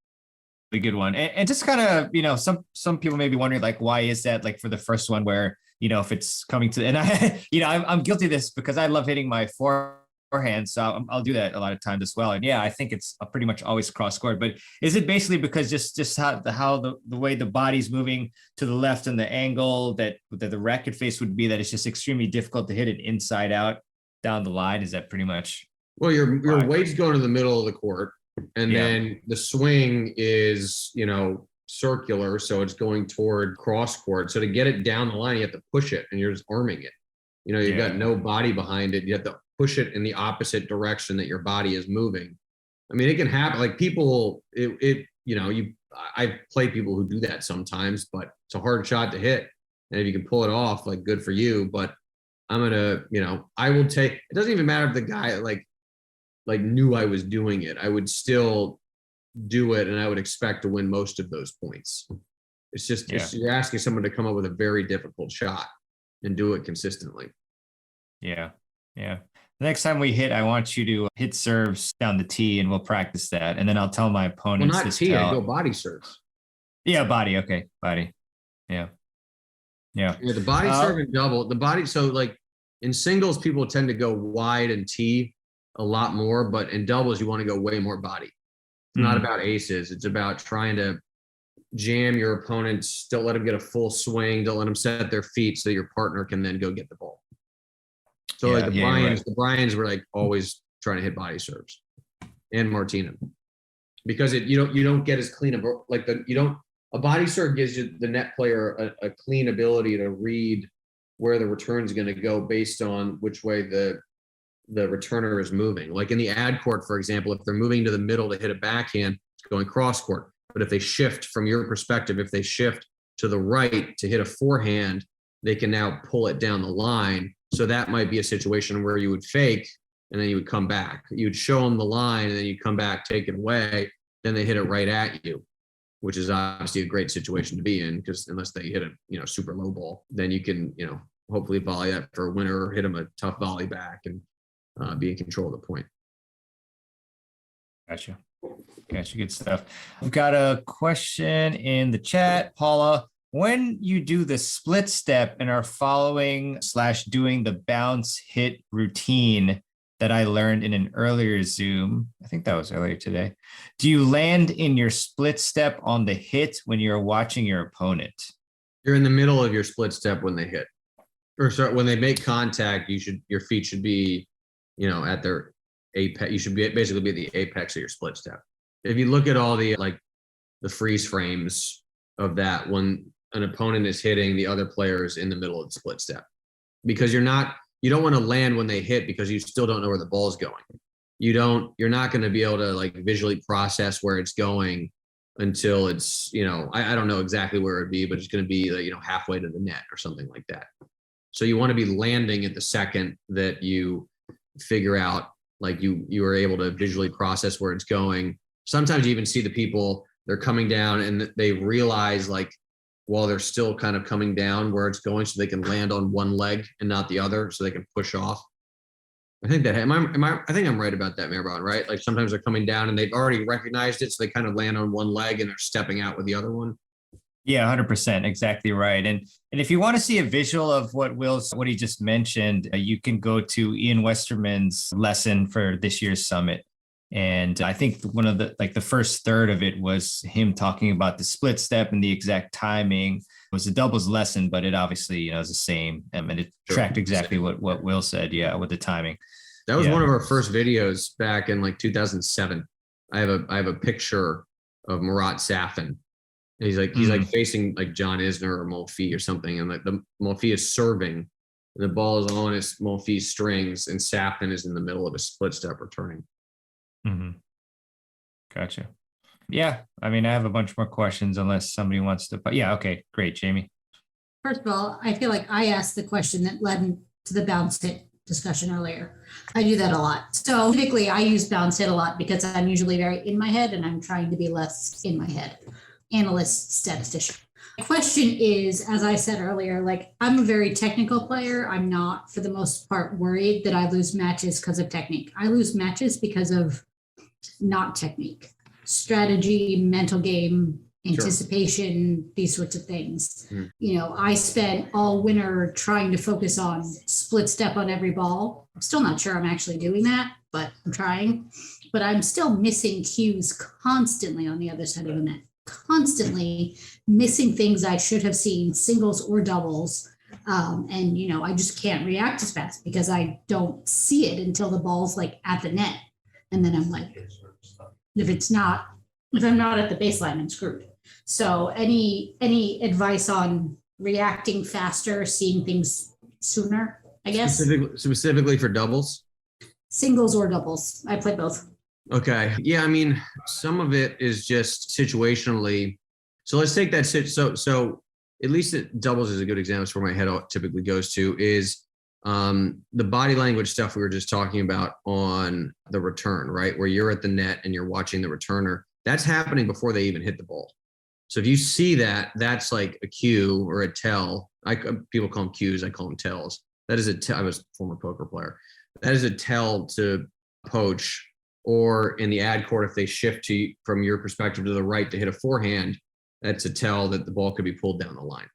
good one. And just kind of, some people may be wondering, like, why is that? Like for the first one where, if it's coming to, and I'm guilty of this because I love hitting my forehand. So I'll do that a lot of times as well. And yeah, I think it's pretty much always cross court, but is it basically because just how the way the body's moving to the left and the angle that the racket face would be, that it's just extremely difficult to hit it inside out down the line? Is that pretty much? Well, your weight's going to the middle of the court. And then the swing is, circular. So it's going toward cross court. So to get it down the line, you have to push it and you're just arming it. You've got no body behind it. You have to push it in the opposite direction that your body is moving. I mean, it can happen. Like people, I've played people who do that sometimes, but it's a hard shot to hit. And if you can pull it off, like good for you. But I'm going to, I will take, it doesn't even matter if the guy like knew I was doing it. I would still do it, and I would expect to win most of those points. It's just you're asking someone to come up with a very difficult shot and do it consistently. Yeah. The next time we hit, I want you to hit serves down the tee, and we'll practice that. And then I'll tell my opponents. Well, not tee, I go body serves. Yeah, body. Okay, body. Yeah. The body serve and double. The body. So like in singles, people tend to go wide and tee a lot more, but in doubles, you want to go way more body. It's not about aces. It's about trying to jam your opponents. Don't let them get a full swing. Don't let them set their feet so your partner can then go get the ball. So the Bryans were like always trying to hit body serves, and Martina, because you don't get as clean a body serve gives you the net player a clean ability to read where the return is going to go based on which way the returner is moving. Like in the ad court, for example, if they're moving to the middle to hit a backhand, it's going cross court. But if they shift from your perspective, if they shift to the right to hit a forehand, they can now pull it down the line. So that might be a situation where you would fake and then you would come back. You would show them the line and then you'd come back, take it away. Then they hit it right at you, which is obviously a great situation to be in, because unless they hit a super low ball, then you can hopefully volley that for a winner or hit them a tough volley back and be in control of the point. Gotcha. Good stuff. We've got a question in the chat, Paula. When you do the split step and are following/doing the bounce hit routine that I learned in an earlier Zoom, I think that was earlier today, do you land in your split step on the hit when you're watching your opponent? You're in the middle of your split step when they hit. Or sorry, when they make contact, your feet should be at their apex. You should basically be at the apex of your split step. If you look at all the freeze frames of that, when an opponent is hitting, the other player is in the middle of the split step, because you don't want to land when they hit, because you still don't know where the ball is going. you're not going to be able to like visually process where it's going until it's, I don't know exactly where it'd be, but it's going to be, halfway to the net or something like that. So you want to be landing at the second that you figure out, like you are able to visually process where it's going. Sometimes you even see the people, they're coming down and they realize like while they're still kind of coming down where it's going, so they can land on one leg and not the other, so they can push off. I think that I think I'm right about that, mehrban, right? Like sometimes they're coming down and they've already recognized it, so they kind of land on one leg and they're stepping out with the other one. Yeah, 100%, exactly right. And if you want to see a visual of what he just mentioned, you can go to Ian Westerman's lesson for this year's summit. And I think one of the first third of it was him talking about the split step and the exact timing. It was a doubles lesson, but it obviously, is the same. And it tracked exactly what Will said. Yeah. With the timing. That was one of our first videos back in like 2007. I have a picture of Murat Safin. He's like facing like John Isner or Monfils or something. And like the Monfils is serving and the ball is on his Monfils strings and Safin is in the middle of a split step returning. Mm-hmm. Gotcha. Yeah. I mean, I have a bunch more questions unless somebody wants to, but yeah. Okay, great. Jamie. First of all, I feel like I asked the question that led to the bounce hit discussion earlier. I do that a lot. So typically I use bounce hit a lot because I'm usually very in my head and I'm trying to be less in my head. Analyst, statistician. My question is, as I said earlier, like I'm a very technical player. I'm not, for the most part, worried that I lose matches because of technique. I lose matches because of not technique, strategy, mental game, anticipation, these sorts of things. I spent all winter trying to focus on split step on every ball. I'm still not sure I'm actually doing that, but I'm trying. But I'm still missing cues constantly on the other side of the net. Constantly missing things I should have seen, singles or doubles. And I just can't react as fast because I don't see it until the ball's like at the net. And then I'm like, if I'm not at the baseline, I'm screwed. So any advice on reacting faster, seeing things sooner, I guess? Specifically for doubles? Singles or doubles. I play both. Okay. Yeah. I mean, some of it is just situationally. So let's take that. So at least doubles is a good example. It's where my head typically goes to is the body language stuff we were just talking about on the return, right? Where you're at the net and you're watching the returner. That's happening before they even hit the ball. So if you see that, that's like a cue or a tell. People call them cues. I call them tells. That is a tell. I was a former poker player. That is a tell to poach. Or in the ad court, if they shift from your perspective to the right to hit a forehand, that's a tell that the ball could be pulled down the line.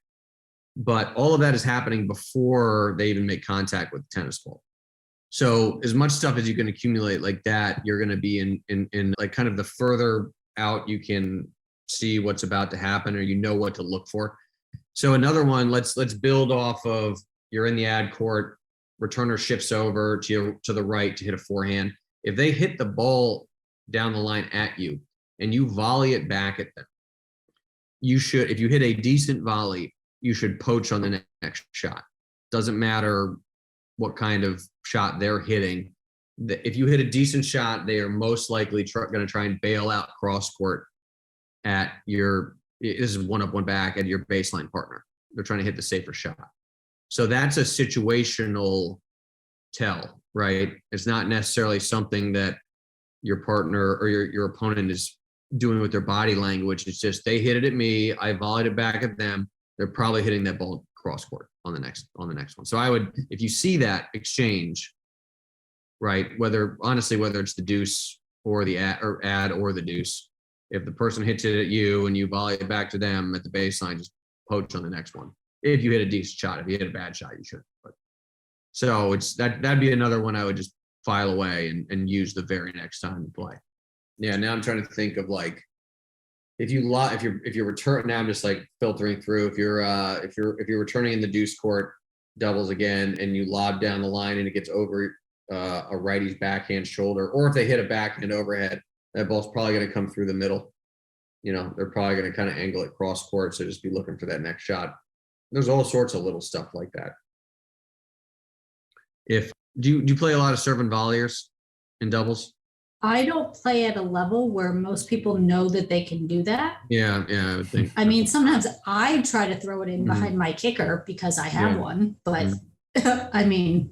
But all of that is happening before they even make contact with the tennis ball. So as much stuff as you can accumulate like that, you're going to be in like kind of the further out you can see what's about to happen, or what to look for. So another one, let's build off of you're in the ad court, returner shifts over to the right to hit a forehand. If they hit the ball down the line at you and you volley it back at them, you should, if you hit a decent volley, you should poach on the next shot. Doesn't matter what kind of shot they're hitting. If you hit a decent shot, they are most likely going to try and bail out cross court at this is one up, one back at your baseline partner. They're trying to hit the safer shot. So that's a situational tell, right? It's not necessarily something that your partner or your opponent is doing with their body language. It's just they hit it at me, I volleyed it back at them. They're probably hitting that ball cross court on the next one. So I would, if you see that exchange, right, whether it's the deuce or the ad or the deuce, if the person hits it at you and you volley it back to them at the baseline, just poach on the next one. If you hit a decent shot, if you hit a bad shot, you should. But so that'd be another one I would just file away and use the very next time to play. Yeah. Now I'm trying to think of like, if you're returning, now I'm just like filtering through. If you're returning in the deuce court, doubles again, and you lob down the line and it gets over a righty's backhand shoulder, or if they hit a backhand overhead, that ball's probably going to come through the middle. They're probably going to kind of angle it cross court. So just be looking for that next shot. There's all sorts of little stuff like that. Do you play a lot of serve and volleyers in doubles? I don't play at a level where most people know that they can do that. Yeah, I would think. I mean, sometimes I try to throw it in behind my kicker because I have Yeah. one, but I mean,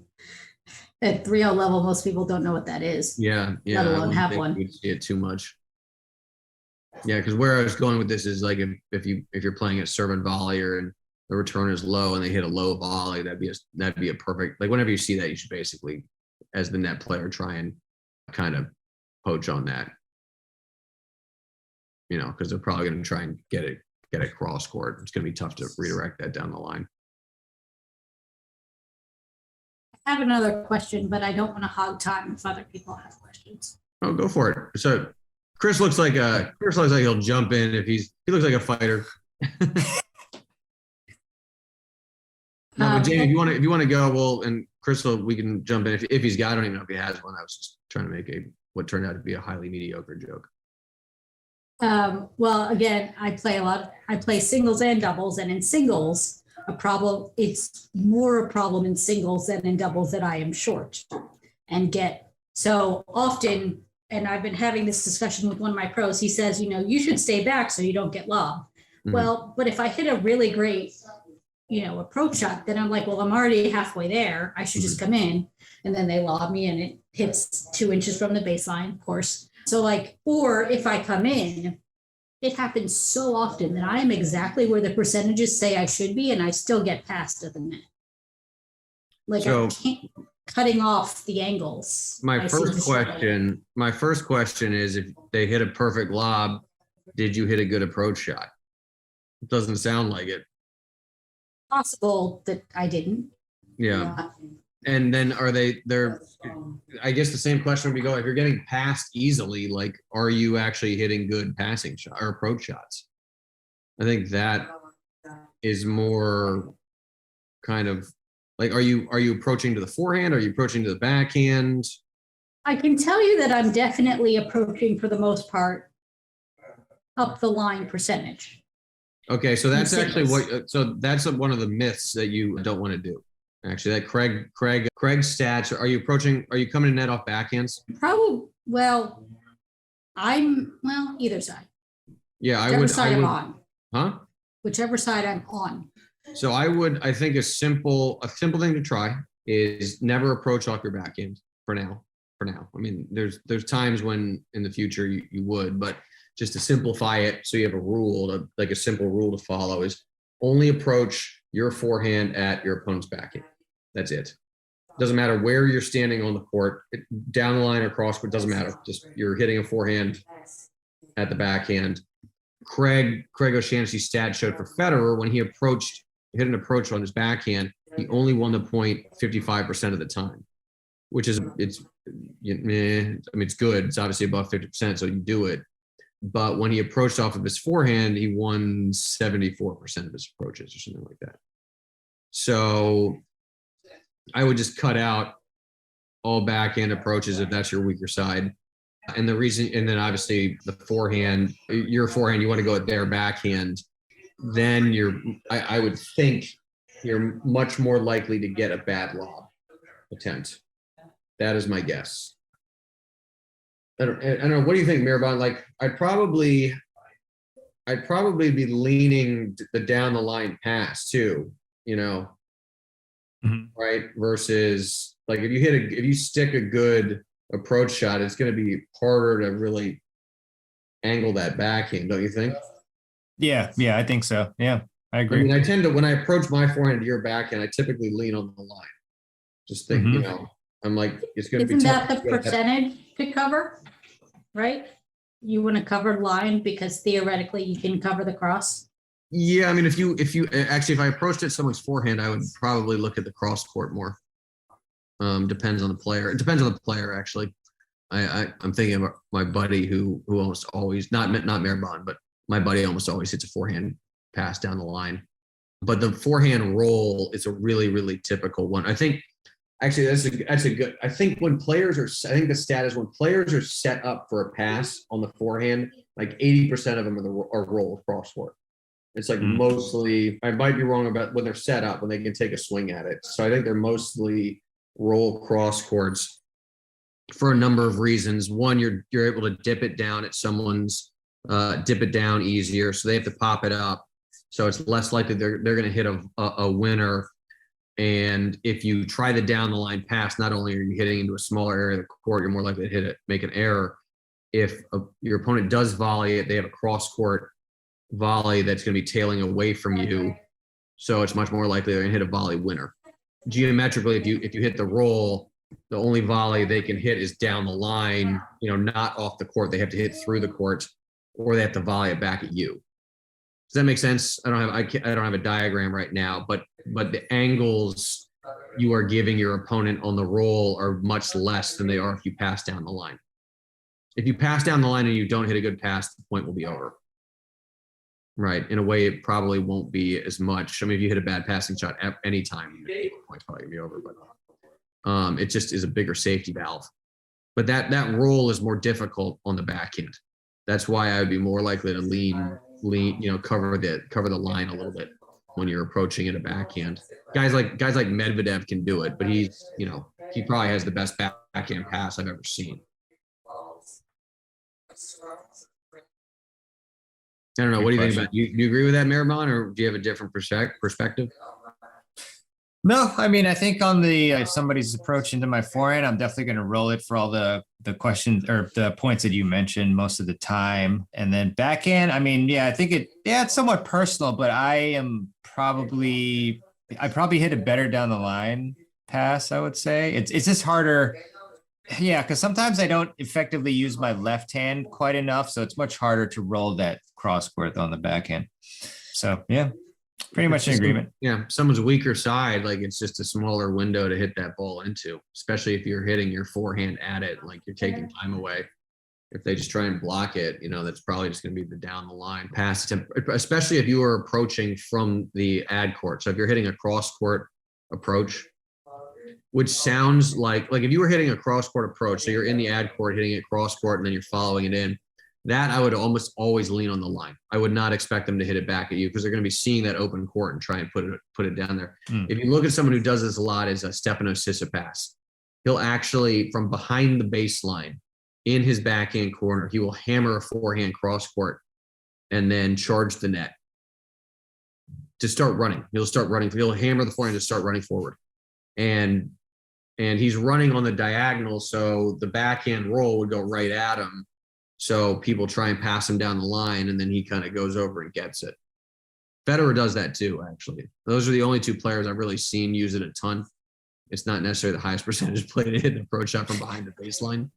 at 3-0 level, most people don't know what that is. Yeah, Let I alone wouldn't have think one. You'd see it too much. Yeah, because where I was going with this is like if you're playing a serve and volley and the return is low and they hit a low volley, that'd be a perfect, like whenever you see that, you should basically, as the net player, try and kind of poach on that. Because they're probably going to try and get it cross court. It's going to be tough to redirect that down the line. I have another question, but I don't want to hog time if other people have questions. Oh, go for it. So Chris looks like he'll jump in if he looks like a fighter. No, but Jamie, if you want to go, and Chris, we can jump in if he's got. I don't even know if he has one. I was just trying to make what turned out to be a highly mediocre joke. Well, again, I play singles and doubles, and in singles, it's more a problem in singles than in doubles that I am short and get so often. And I've been having this discussion with one of my pros. He says, you should stay back so you don't get lobbed. Mm-hmm. Well, but if I hit a really great, approach shot, then I'm like, well, I'm already halfway there. I should just come in. And then they lob me and it hits 2 inches from the baseline, of course. So or if I come in, it happens so often that I am exactly where the percentages say I should be, and I still get past at the net. I can't cutting off the angles. My first question is, if they hit a perfect lob, did you hit a good approach shot? It doesn't sound like it. Possible that I didn't. Yeah. And then I guess the same question would be if you're getting passed easily, are you actually hitting good passing shot or approach shots? I think that is more kind of are you approaching to the forehand? Are you approaching to the backhand? I can tell you that I'm definitely approaching, for the most part, up the line percentage. Okay, so that's actually that's one of the myths that you don't want to do. Actually, that Craig's stats. Are you coming to net off backhands? Probably. Well, either side. Yeah, Whichever side I'm on. Huh? Whichever side I'm on. So I think a simple thing to try is never approach off your backhand for now. I mean, there's times when in the future you would, but just to simplify it, so you have a simple rule to follow is only approach your forehand at your opponent's backhand. That's it. Doesn't matter where you're standing on the court, down the line or cross court, doesn't matter. Just you're hitting a forehand at the backhand. Craig O'Shaughnessy's stat showed for Federer when he hit an approach on his backhand, he only won the point 55% of the time, which is it's good. It's obviously above 50%, so you do it. But when he approached off of his forehand, he won 74% of his approaches or something like that. So I would just cut out all backhand approaches if that's your weaker side. And then obviously your forehand, you want to go at their backhand, then I would think you're much more likely to get a bad lob attempt. That is my guess. I don't know. What do you think, mehrban? I'd probably be leaning the down the line pass too, right? Versus if you stick a good approach shot, it's going to be harder to really angle that backhand, don't you think? Yeah, I think so. Yeah, I agree. I mean, I tend to, when I approach my forehand to your backhand, I typically lean on the line. Just think, I'm like, it's going to be tough. Isn't that the percentage to cover, right? You want to cover line because theoretically you can cover the cross. Yeah, I mean, if I approached at someone's forehand, I would probably look at the cross court more. Depends on the player. It depends on the player, actually. I'm thinking about my buddy who almost always, not mehrban, but my buddy almost always hits a forehand pass down the line. But the forehand roll is a really, really typical one. I think actually that's a good. I think the stat is when players are set up for a pass on the forehand, 80% of them are roll cross court. It's mostly, I might be wrong about when they're set up, when they can take a swing at it. So I think they're mostly roll cross courts. for a number of reasons. One, you're able to dip it down at someone's dip it down easier, so they have to pop it up, so it's less likely they're going to hit a winner. And if you try the down the line pass, not only are you hitting into a smaller area of the court, you're more likely to hit it, make an error. If your opponent does volley it, they have a cross court volley that's going to be tailing away from you, so it's much more likely they're going to hit a volley winner. Geometrically, if you hit the roll, the only volley they can hit is down the line, not off the court. They have to hit through the court, or they have to volley it back at you. Does that make sense? I don't have a diagram right now, but the angles you are giving your opponent on the roll are much less than they are if you pass down the line. If you pass down the line and you don't hit a good pass, the point will be over. Right. In a way, it probably won't be as much. I mean, if you hit a bad passing shot at any time, the point's probably gonna be over. But it just is a bigger safety valve. But that roll is more difficult on the back end. That's why I would be more likely to lean, cover the line a little bit when you're approaching it a backhand. Guys like Medvedev can do it, but he probably has the best backhand pass I've ever seen. I don't know. What do you think about it? Do you agree with that, Mehrban, or do you have a different perspective? No, I mean, I think on the if somebody's approaching to my forehand, I'm definitely going to roll it for all the questions or the points that you mentioned most of the time. And then backhand, I mean, yeah, I think it's somewhat personal, but I probably hit a better down the line pass, I would say. It's just harder. Yeah, because sometimes I don't effectively use my left hand quite enough, so it's much harder to roll that cross court on the backhand. So yeah, pretty much in agreement. Yeah, someone's weaker side, like it's just a smaller window to hit that ball into, especially if you're hitting your forehand at it, like you're taking time away. If they just try and block it, that's probably just going to be the down the line pass attempt, especially if you are approaching from the ad court. So if you're hitting a cross court approach, which sounds like if you were hitting a cross court approach, so you're in the ad court hitting it cross court and then you're following it in, that I would almost always lean on the line. I would not expect them to hit it back at you because they're going to be seeing that open court and try and put it down there. If you look at someone who does this a lot, is Stefanos Tsitsipas. He'll actually, from behind the baseline in his backhand corner, he will hammer a forehand cross court and then charge the net to start running. He'll hammer the forehand to start running forward. And he's running on the diagonal, so the backhand roll would go right at him. So people try and pass him down the line, and then he kind of goes over and gets it. Federer does that too, actually. Those are the only two players I've really seen use it a ton. It's not necessarily the highest percentage play to hit an approach shot from behind the baseline.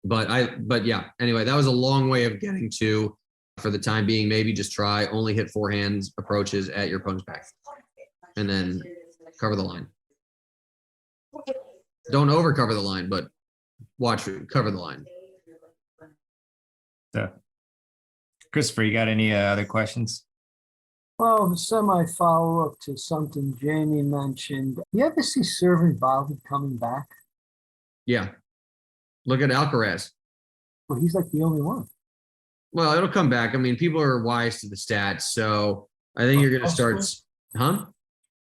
But yeah, anyway, that was a long way of getting to, for the time being, maybe just try only hit forehand approaches at your opponent's back and then cover the line. Don't over cover the line, but cover the line. So, Christopher, you got any other questions? Well, the semi follow-up to something Jamie mentioned. You ever see servant volley coming back? Yeah. Look at Alcaraz. Well, he's like the only one. Well, it'll come back. I mean, people are wise to the stats, so I think you're going to start. Huh?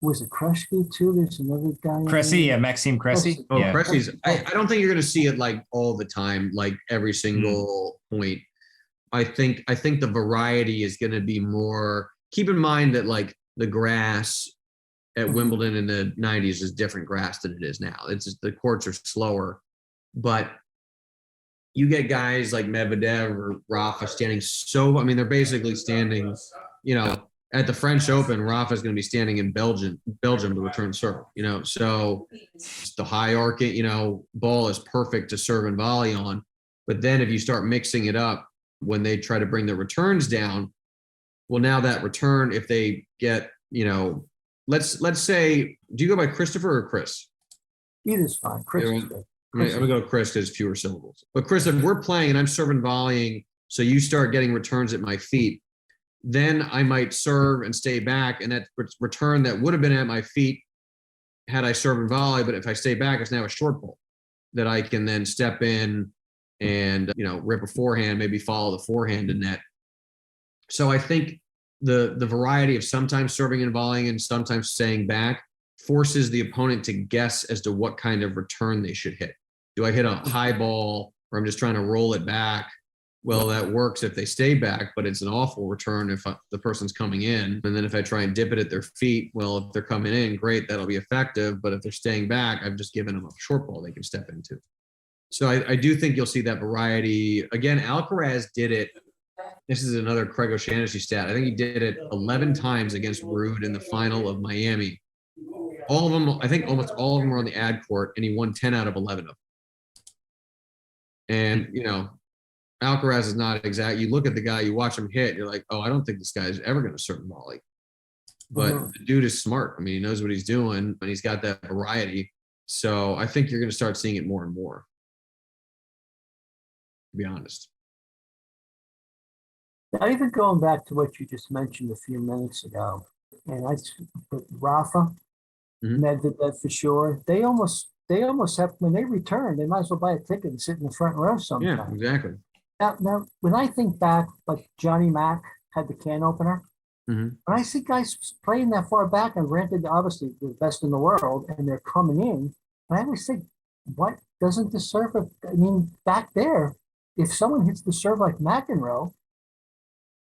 Was it Kresge too? There's another guy. Cressy, yeah, Maxime Cressy. Oh, yeah. Kresge's. I don't think you're going to see it like all the time, like every single point. I think the variety is going to be more. Keep in mind that like the grass at Wimbledon in the 90s is different grass than it is now. It's just, the courts are slower, but you get guys like Medvedev or Rafa standing they're basically standing, at the French Open, Rafa's going to be standing in Belgium to return serve, so the high arcing, ball is perfect to serve and volley on. But then if you start mixing it up when they try to bring the returns down, well, now that return, if they get, let's say, do you go by Christopher or Chris? Either's fine. Chris is good. I'm going to go Chris because fewer syllables. But Chris, if we're playing and I'm serving volleying, so you start getting returns at my feet, then I might serve and stay back, and that return that would have been at my feet had I served and volley, but if I stay back, it's now a short ball that I can then step in and, rip a forehand, maybe follow the forehand to net. So I think the variety of sometimes serving and volleying and sometimes staying back forces the opponent to guess as to what kind of return they should hit. Do I hit a high ball or I'm just trying to roll it back? Well, that works if they stay back, but it's an awful return if the person's coming in. And then if I try and dip it at their feet, well, if they're coming in, great, that'll be effective. But if they're staying back, I've just given them a short ball they can step into. So I do think you'll see that variety. Again, Alcaraz did it. This is another Craig O'Shaughnessy stat. I think he did it 11 times against Ruud in the final of Miami. All of them, I think almost all of them were on the ad court, and he won 10 out of 11 of them. And, you know, Alcaraz is not exact. You look at the guy, you watch him hit, you're like, oh, I don't think this guy's ever going to serve a volley. But the dude is smart. I mean, he knows what he's doing, and he's got that variety. So I think you're going to start seeing it more and more, to be honest. Now, even going back to what you just mentioned a few minutes ago, and I put Rafa, Medvedev for sure. They almost have, when they return, they might as well buy a ticket and sit in the front row sometime. Yeah, exactly. Now, when I think back, like Johnny Mack had the can opener, when I see guys playing that far back, and granted, obviously the best in the world, and they're coming in, I always think, what doesn't the server? I mean, back there, if someone hits the serve like McEnroe,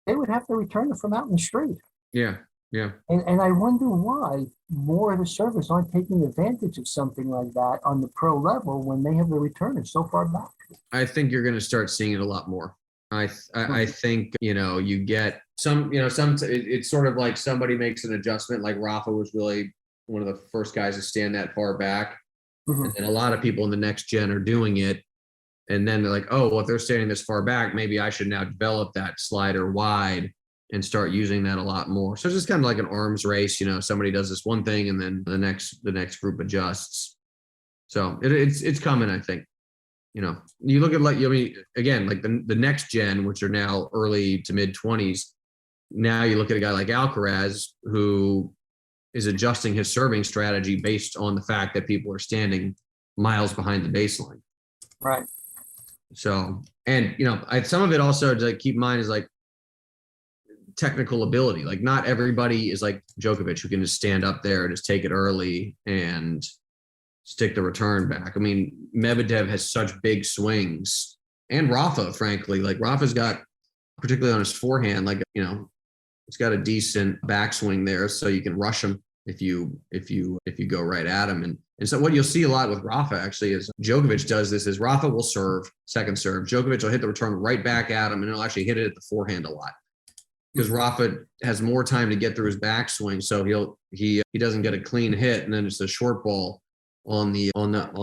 they would have to return it from out in the street. Yeah. And I wonder why more of the servers aren't taking advantage of something like that on the pro level when they have the returners so far back. I think you're going to start seeing it a lot more. I think, you know, you get some, you know, it's sort of like somebody makes an adjustment, like Rafa was really one of the first guys to stand that far back. And a lot of people in the next gen are doing it. And then they're like, oh, well, if they're standing this far back, maybe I should now develop that slider wide and start using that a lot more. So it's just kind of like an arms race. You know, somebody does this one thing and then the next group adjusts. So it's coming, I think. You know, you look at like, I mean, again, like the next gen, which are now early to mid 20s. Now you look at a guy like Alcaraz, who is adjusting his serving strategy based on the fact that people are standing miles behind the baseline. Right. So, and, you know, some of it also to keep in mind is like technical ability. Like not everybody is like Djokovic, who can just stand up there and just take it early and stick the return back. I mean, Medvedev has such big swings, and Rafa, frankly, like Rafa's got, particularly on his forehand, like, you know, it's got a decent backswing there, so you can rush him if you go right at him. And so what you'll see a lot with Rafa actually is Djokovic does this, is Rafa will serve, second serve. Djokovic will hit the return right back at him, and he'll actually hit it at the forehand a lot. Because Rafa has more time to get through his backswing, so he doesn't get a clean hit, and then it's a short ball on the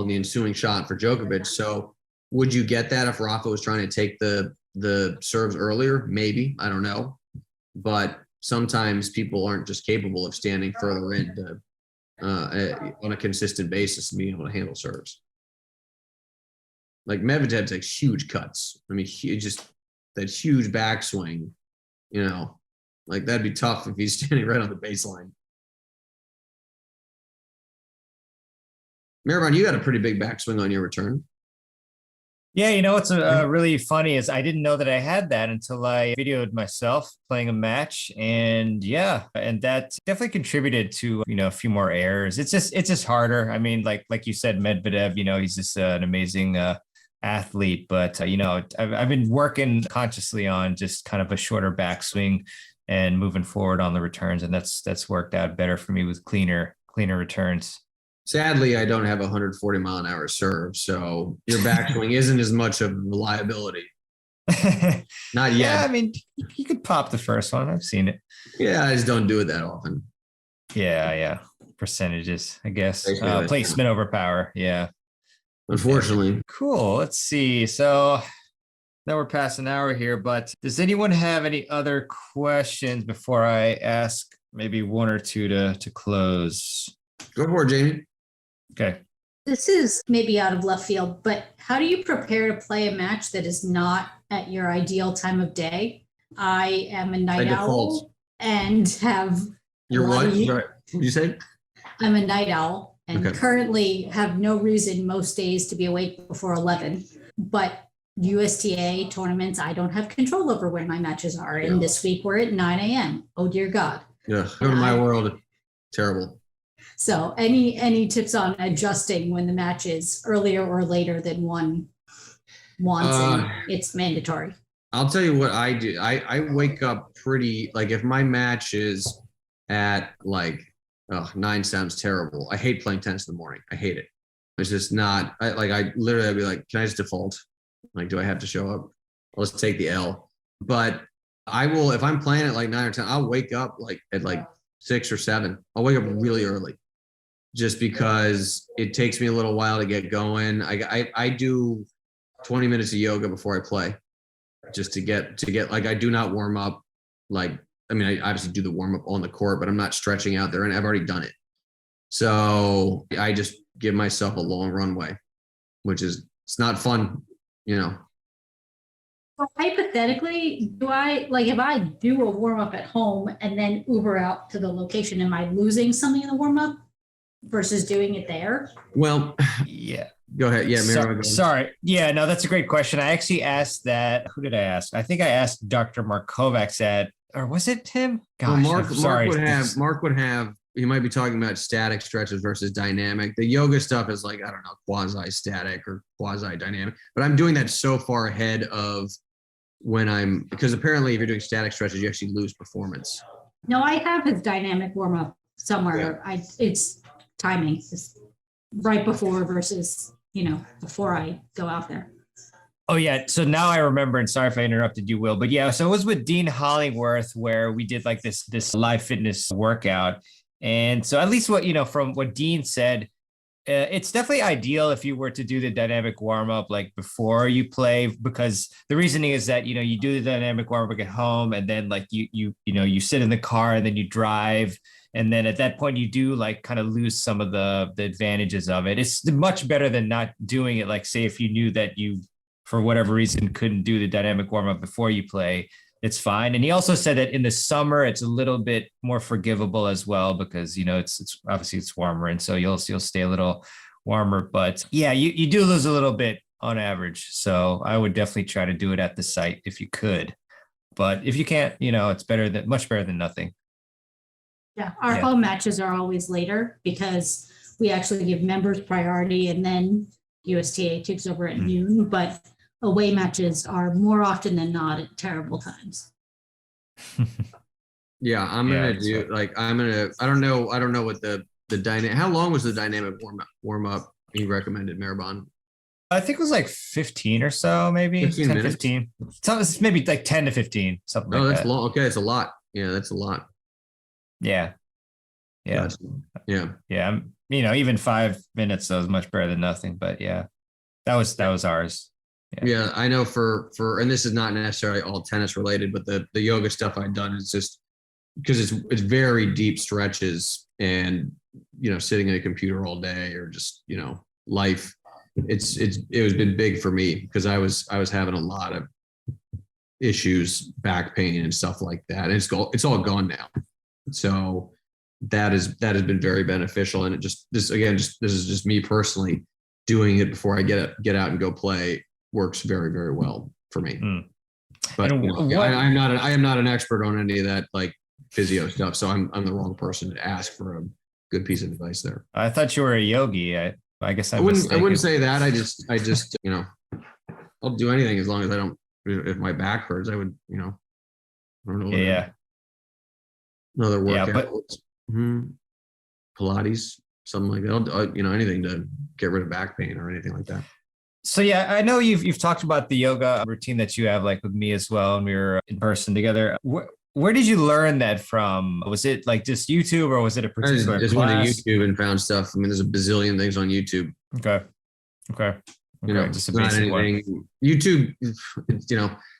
ensuing shot for Djokovic. So would you get that if Rafa was trying to take the serves earlier? Maybe, I don't know. But sometimes people aren't just capable of standing further in on a consistent basis and being able to handle serves. Like Medvedev takes huge cuts. I mean, just that huge backswing, you know, like that'd be tough if he's standing right on the baseline. Mehrban, you got a pretty big backswing on your return. Yeah, you know what's really funny is I didn't know that I had that until I videoed myself playing a match, and and that definitely contributed to, you know, a few more errors. It's just harder. I mean, like you said, Medvedev, you know, he's just an amazing athlete, but you know, I've been working consciously on just kind of a shorter backswing and moving forward on the returns, and that's worked out better for me with cleaner returns. Sadly, I don't have a 140-mile-an-hour serve, so your backswing isn't as much of a liability. Not yet. Yeah, I mean, you could pop the first one. I've seen it. Yeah, I just don't do it that often. Yeah. Percentages, I guess. Placement over power. Yeah. Unfortunately. Cool. Let's see. So now we're past an hour here, but does anyone have any other questions before I ask maybe one or two to close? Go for it, Jamie. Okay. This is maybe out of left field, but how do you prepare to play a match that is not at your ideal time of day? I am a night owl and have. You're what? What did you say? I'm a night owl and currently have no reason most days to be awake before 11. But USTA tournaments, I don't have control over when my matches are. And this week we're at 9 a.m. Oh, dear God. Yeah. Go to my world. Terrible. So any tips on adjusting when the match is earlier or later than one wants and it's mandatory? I'll tell you what I do. I wake up pretty, like if my match is at like 9 sounds terrible. I hate playing tennis in the morning. I hate it. It's just not, I literally I'd be like, can I just default? Like, do I have to show up? Let's take the L. But I will, if I'm playing at like 9 or 10, I'll wake up like at like 6 or 7. I'll wake up really early just because it takes me a little while to get going. I do 20 minutes of yoga before I play just to get like, I do not warm up. Like, I mean, I obviously do the warm up on the court, but I'm not stretching out there and I've already done it. So I just give myself a long runway, which is, it's not fun, you know. Well, hypothetically, do I, like, if I do a warm up at home and then Uber out to the location, am I losing something in the warm up versus doing it there? Well, Yeah. go ahead. Yeah, Mary, Sorry. Yeah, no, that's a great question. I actually asked that. Who did I ask? I think I asked Dr. Mark Kovacs or was it Tim? Gosh, well, Mark would have, he might be talking about static stretches versus dynamic. The yoga stuff is like, I don't know, quasi-static or quasi-dynamic, but I'm doing that so far ahead of when because apparently if you're doing static stretches, you actually lose performance. No, I have his dynamic warm up somewhere. Yeah. It's timing. It's right before versus, before I go out there. Oh yeah. So now I remember, and sorry if I interrupted you, Will, but yeah, so it was with Dean Hollingworth where we did like this live fitness workout. And so at least from what Dean said, it's definitely ideal if you were to do the dynamic warm up like before you play, because the reasoning is that, you do the dynamic warm up at home and then like you sit in the car and then you drive. And then at that point you do like kind of lose some of the advantages of it. It's much better than not doing it. Like say if you knew that you, for whatever reason, couldn't do the dynamic warm up before you play, it's fine. And he also said that in the summer, it's a little bit more forgivable as well, because, it's obviously it's warmer. And so you'll stay a little warmer, but yeah, you do lose a little bit on average. So I would definitely try to do it at the site if you could, but if you can't, it's much better than nothing. Yeah. Our home matches are always later because we actually give members priority and then USTA takes over at noon, but away matches are more often than not at terrible times. Yeah, I'm gonna do I don't know what the dynamic, how long was the dynamic warm up you recommended, mehrban? I think it was like 15 or so, maybe 10, minutes? 15. So it's maybe like 10 to 15, something like that. Oh, that's long. Okay, it's a lot. Yeah, that's a lot. Yeah. Gotcha. Yeah. Yeah. Even 5 minutes though is much better than nothing. But yeah, that was ours. Yeah, I know for and this is not necessarily all tennis related, but the yoga stuff I've done is just because it's very deep stretches and sitting in a computer all day or just life. It was been big for me because I was having a lot of issues, back pain and stuff like that, and it's all gone now. So that has been very beneficial, and this is just me personally doing it before I get out and go play works very, very well for me. But I am not an expert on any of that like physio stuff, so I'm the wrong person to ask for a good piece of advice there. I thought you were a yogi. I guess I wouldn't say that. I just I'll do anything as long as I don't. If my back hurts, I would I don't know. Yeah. Another workout. Pilates, something like that. Anything to get rid of back pain or anything like that. So yeah, I know you've talked about the yoga routine that you have like with me as well, and we were in person together. Where did you learn that from? Was it like just YouTube, or was it a particular class? I just went to YouTube and found stuff. I mean, there's a bazillion things on YouTube. Okay. Just a basic one. YouTube,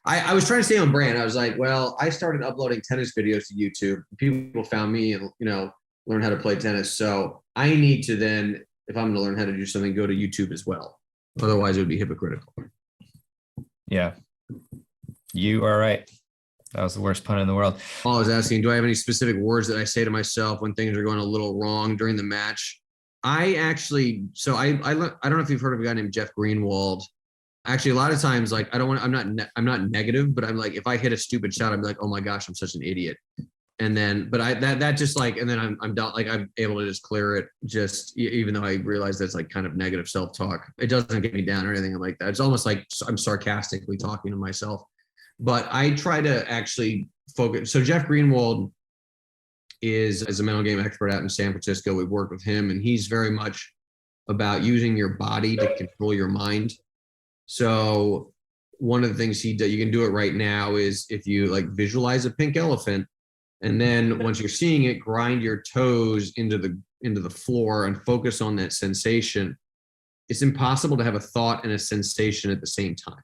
I was trying to stay on brand. I was like, well, I started uploading tennis videos to YouTube. People found me and, learn how to play tennis. So I need to then, if I'm going to learn how to do something, go to YouTube as well. Otherwise it would be hypocritical. Yeah, you are right. That was the worst pun in the world. I was asking, do I have any specific words that I say to myself when things are going a little wrong during the match? I actually, I don't know if you've heard of a guy named Jeff Greenwald. Actually, a lot of times, like, I'm not negative, but I'm like, if I hit a stupid shot, I'm like, oh my gosh, I'm such an idiot. And then, but that just like, and then I'm done. Like I'm able to just clear it. Just even though I realize that's like kind of negative self-talk, it doesn't get me down or anything like that. It's almost like I'm sarcastically talking to myself. But I try to actually focus. So Jeff Greenwald is a mental game expert out in San Francisco. We've worked with him, and he's very much about using your body to control your mind. So one of the things you can do it right now is if you like visualize a pink elephant, and then once you're seeing it, grind your toes into the floor and focus on that sensation. It's impossible to have a thought and a sensation at the same time.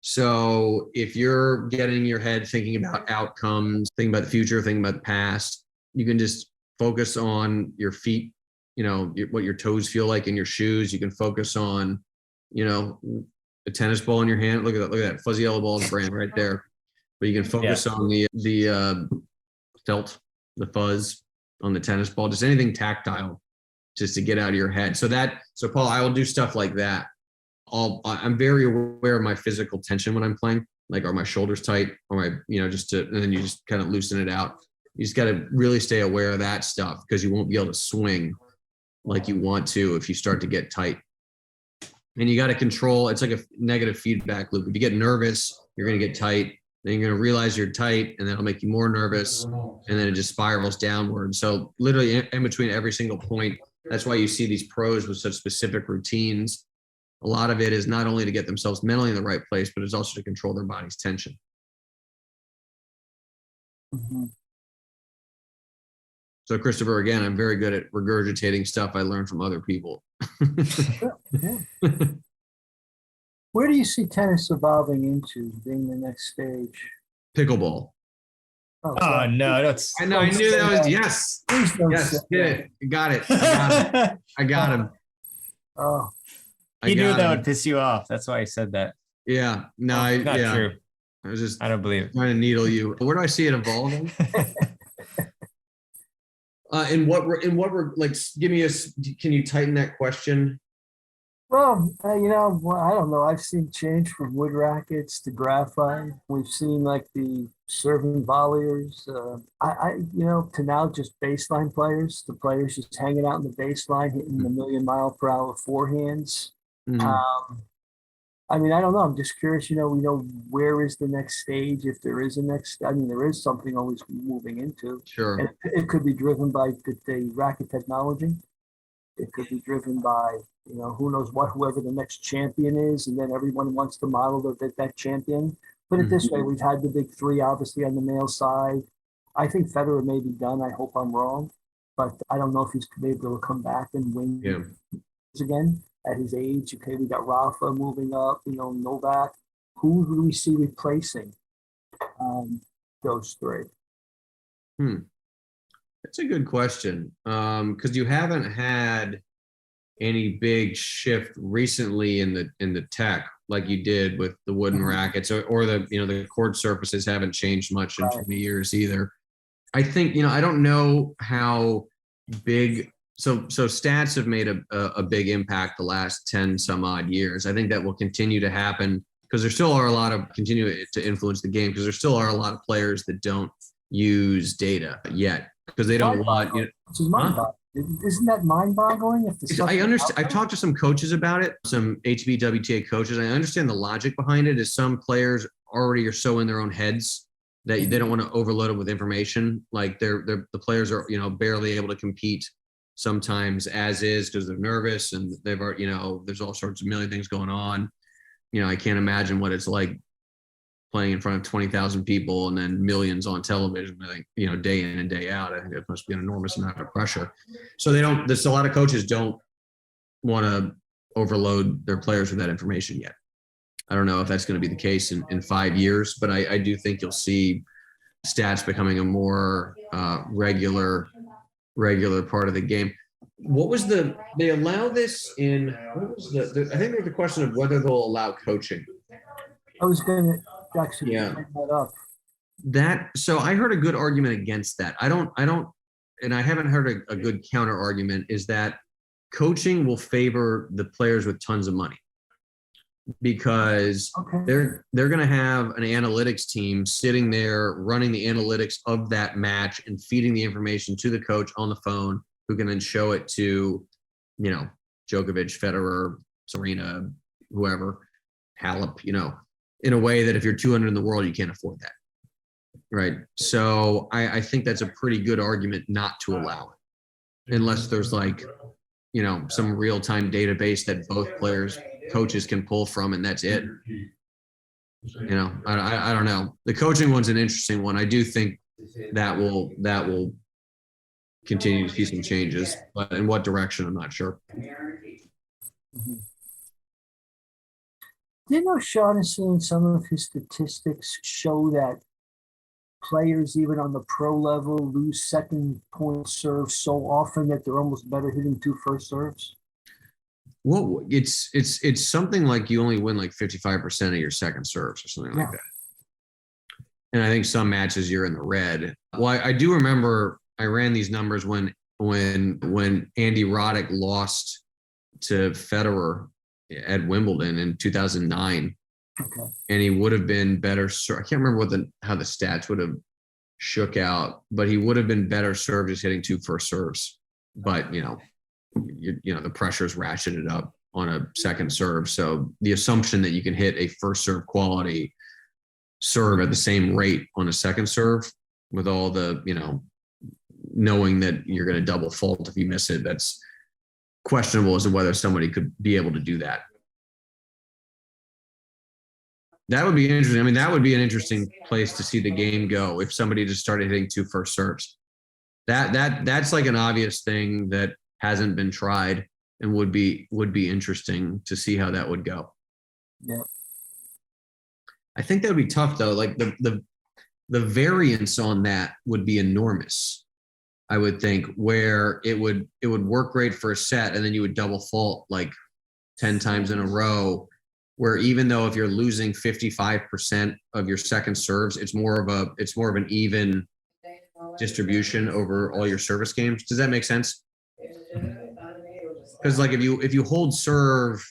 So if you're getting in your head thinking about outcomes, thinking about the future, thinking about the past, you can just focus on your feet, what your toes feel like in your shoes. You can focus on, a tennis ball in your hand. Look at that fuzzy yellow ball brand right there. But you can focus on the felt, the fuzz on the tennis ball, just anything tactile, just to get out of your head. So Paul, I will do stuff like that. I'm very aware of my physical tension when I'm playing. Like, are my shoulders tight? Or my, and then you just kind of loosen it out. You just got to really stay aware of that stuff, because you won't be able to swing like you want to if you start to get tight. And you got to control. It's like a negative feedback loop. If you get nervous, you're going to get tight. Then you're going to realize you're tight, and that'll make you more nervous, and then it just spirals downward. So literally in between every single point, that's why you see these pros with such specific routines. A lot of it is not only to get themselves mentally in the right place, but it's also to control their body's tension. Mm-hmm. So Christopher, again, I'm very good at regurgitating stuff I learned from other people. Yeah. Where do you see tennis evolving into, being the next stage? Pickleball. Oh, no, that's. I know. I knew that was yes. Yes, get it. Got it. I got him. Oh, He knew that would piss you off. That's why he said that. Yeah. No, Not true. I was just I don't believe it. trying to needle you. Where do I see it evolving? In what we're like, can you tighten that question? well, I don't know. I've seen change from wood rackets to graphite. We've seen like the serving volleyers. To now just baseline players. The players just hanging out in the baseline, hitting the 1,000,000-mile-per-hour forehands. Mm-hmm. I don't know. I'm just curious, where is the next stage? If there is a next, there is something always moving into. Sure. And it could be driven by the racket technology. It could be driven by, who knows what, whoever the next champion is. And then everyone wants to model that champion. Put it this way, we've had the big three, obviously, on the male side. I think Federer may be done. I hope I'm wrong. But I don't know if he's able to come back and win again. At his age, okay, we got Rafa moving up, Novak. Who do we see replacing those three? That's a good question, because you haven't had any big shift recently in the tech like you did with the wooden rackets, or the court surfaces haven't changed much in 20 years either. I think I don't know how big. So stats have made a big impact the last 10 some odd years. I think that will continue to happen, because there still are continue to influence the game, because there still are a lot of players that don't use data yet, because they don't want. Isn't that mind-boggling? I understand. I've talked to some coaches about it, some ATP, WTA coaches. I understand the logic behind it. Is some players already are so in their own heads that they don't want to overload them with information. Like the players are barely able to compete sometimes as is, because they're nervous and they've already, there's all sorts of million things going on. I can't imagine what it's like playing in front of 20,000 people and then millions on television, day in and day out. I think it must be an enormous amount of pressure. So there's a lot of coaches don't want to overload their players with that information yet. I don't know if that's going to be the case in 5 years, but I do think you'll see stats becoming a more regular part of the game. What was they allow this in, what was I think there was a question of whether they'll allow coaching. I was going to actually bring that up. So I heard a good argument against that. I don't, and I haven't heard a good counter argument, is that coaching will favor the players with tons of money. because Okay. they're going to have an analytics team sitting there running the analytics of that match and feeding the information to the coach on the phone, who can then show it to, Djokovic, Federer, Serena, whoever, Halep, in a way that if you're 200 in the world, you can't afford that. Right. So I think that's a pretty good argument not to allow it, unless there's some real-time database that both coaches can pull from, and that's it. I don't know. The coaching one's an interesting one. I do think that will continue to see some changes, but in what direction, I'm not sure. Mhm. Didn't O'Shaughnessy in some of his statistics show that players, even on the pro level, lose second point serves so often that they're almost better hitting 2 first serves? Well, it's something like you only win like 55% of your second serves or something like that. And I think some matches you're in the red. Well, I do remember I ran these numbers when Andy Roddick lost to Federer at Wimbledon in 2009. Okay. And he would have been better. I can't remember how the stats would have shook out, but he would have been better served just hitting 2 first serves. But the pressure's ratcheted up on a second serve. So the assumption that you can hit a first serve quality serve at the same rate on a second serve, with all the knowing that you're going to double fault if you miss it, that's questionable as to whether somebody could be able to do that. That would be interesting. I mean, that would be an interesting place to see the game go if somebody just started hitting 2 first serves. That's like an obvious thing that hasn't been tried and would be interesting to see how that would go. Yeah. I think that would be tough though. Like the variance on that would be enormous. I would think, where it would work great for a set, and then you would double fault like 10 times in a row, where even though if you're losing 55% of your second serves, it's more of an even distribution over all your service games. Does that make sense? Because like if you hold serve,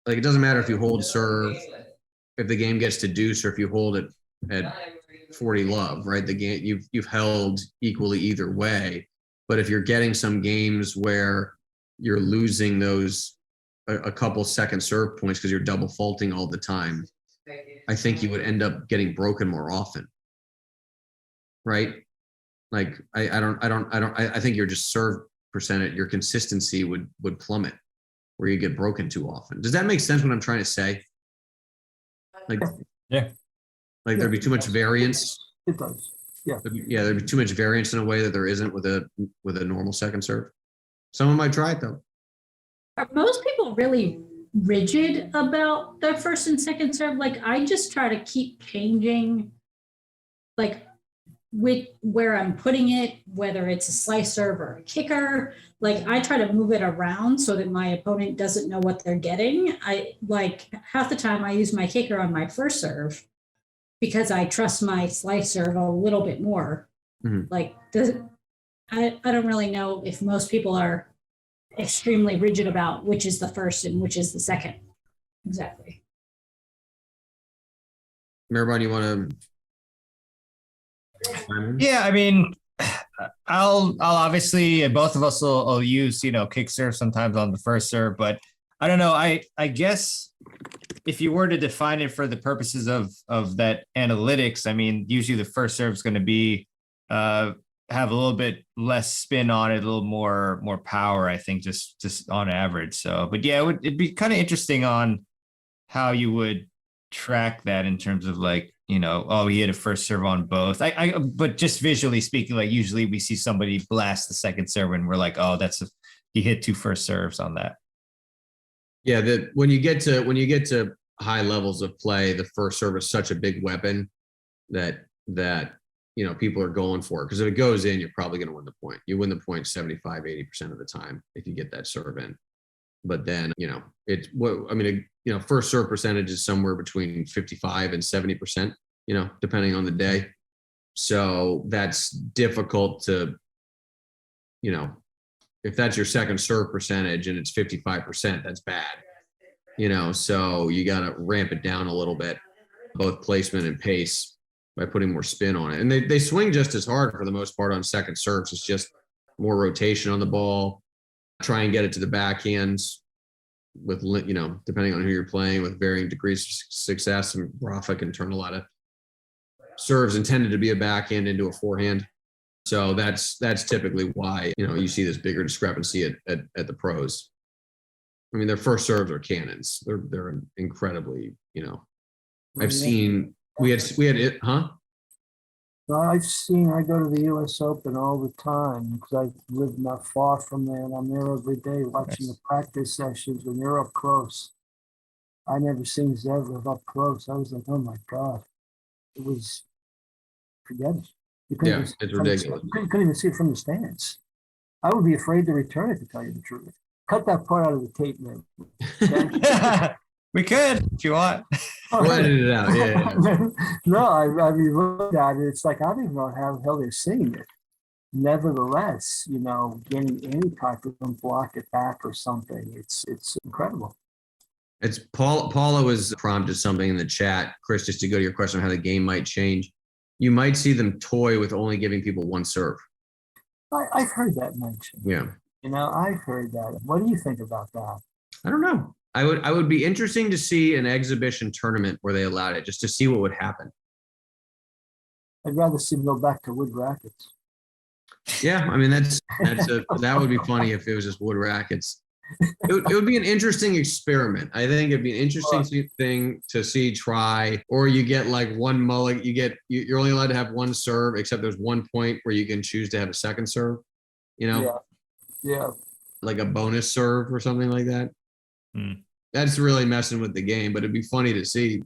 like it doesn't matter if you hold serve if the game gets to deuce, or if you hold it at 40 love, right? The game you've held equally either way. But if you're getting some games where you're losing those a couple second serve points because you're double faulting all the time, I think you would end up getting broken more often, right? Like I think your just serve percentage, your consistency would plummet, where you get broken too often. Does that make sense what I'm trying to say? Like, Yeah. Like there'd be too much variance. It does. Yeah. Yeah, there'd be too much variance in a way that there isn't with a normal second serve. Someone might try it though. Are most people really rigid about their first and second serve? Like I just try to keep changing, like with where I'm putting it, whether it's a slice serve or a kicker. Like I try to move it around so that my opponent doesn't know what they're getting. I like half the time I use my kicker on my first serve because I trust my slice serve a little bit more. Mm-hmm. Like I don't really know if most people are extremely rigid about which is the first and which is the second. Exactly. Mehrban, you want to? Yeah, I mean, I'll obviously, both of us will use kick serve sometimes on the first serve, but I don't know. I guess if you were to define it for the purposes of that analytics, I mean, usually the first serve is going to be have a little bit less spin on it, a little more power, I think, just on average. So, but yeah, it'd be kind of interesting on how you would track that in terms of like, he hit a first serve on both. But just visually speaking, like usually we see somebody blast the second serve and we're like, oh, he hit 2 first serves on that. Yeah, that when you get to high levels of play, the first serve is such a big weapon that people are going for it, because if it goes in, you're probably going to win the point. You win the point 75-80% of the time if you get that serve in. But then first serve percentage is somewhere between 55 and 70%, depending on the day. So that's difficult to, if that's your second serve percentage and it's 55%, that's bad. so you got to ramp it down a little bit, both placement and pace, by putting more spin on it. And they swing just as hard for the most part on second serves. It's just more rotation on the ball, try and get it to the backhands with, depending on who you're playing, with varying degrees of success. And Rafa can turn a lot of serves intended to be a backhand into a forehand. So that's typically why, you see this bigger discrepancy at the pros. I mean, their first serves are cannons. They're incredibly, I've seen, we had it, huh? I go to the U.S. Open all the time because I live not far from there, and I'm there every day watching the practice sessions when they're up close. I never seen Zverev up close. I was like, oh my God. It was, forget it. Yeah, it's ridiculous. You couldn't even see it from the stands. I would be afraid to return it, to tell you the truth. Cut that part out of the tape, man. Okay? We could, if you want. We'll edit it out. Yeah. No, I mean, look at it. It's like, I don't even know how the hell they're seeing it. Nevertheless, getting any type of block it back or something, it's incredible. It's Paula was prompted something in the chat, Chris, just to go to your question on how the game might change. You might see them toy with only giving people one serve. I've heard that mentioned. Yeah. I've heard that. What do you think about that? I don't know. I would be interesting to see an exhibition tournament where they allowed it, just to see what would happen. I'd rather see them go back to wood rackets. Yeah, I mean that would be funny if it was just wood rackets. It would be an interesting experiment. I think it'd be an interesting thing to see try. Or you get like one mulligan. You're only allowed to have one serve, except there's one point where you can choose to have a second serve. Yeah. Like a bonus serve or something like that. That's really messing with the game, but it'd be funny to see.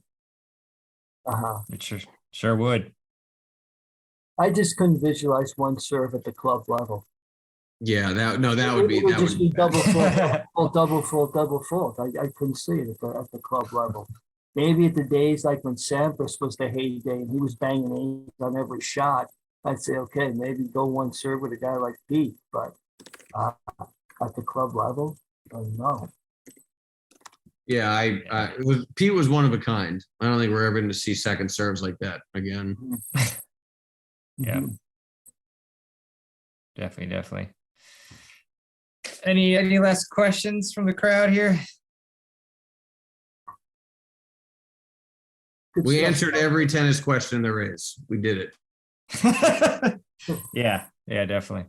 It sure would. I just couldn't visualize one serve at the club level. Yeah, that would be double fault, double fault. I couldn't see it at the club level. Maybe at the days like when Sampras was the heyday and he was banging eights on every shot, I'd say, okay, maybe go one serve with a guy like Pete, but at the club level, I don't know. Yeah, Pete was one of a kind. I don't think we're ever going to see second serves like that again. Yeah, definitely. Any last questions from the crowd here? We answered every tennis question there is. We did it. Yeah, definitely.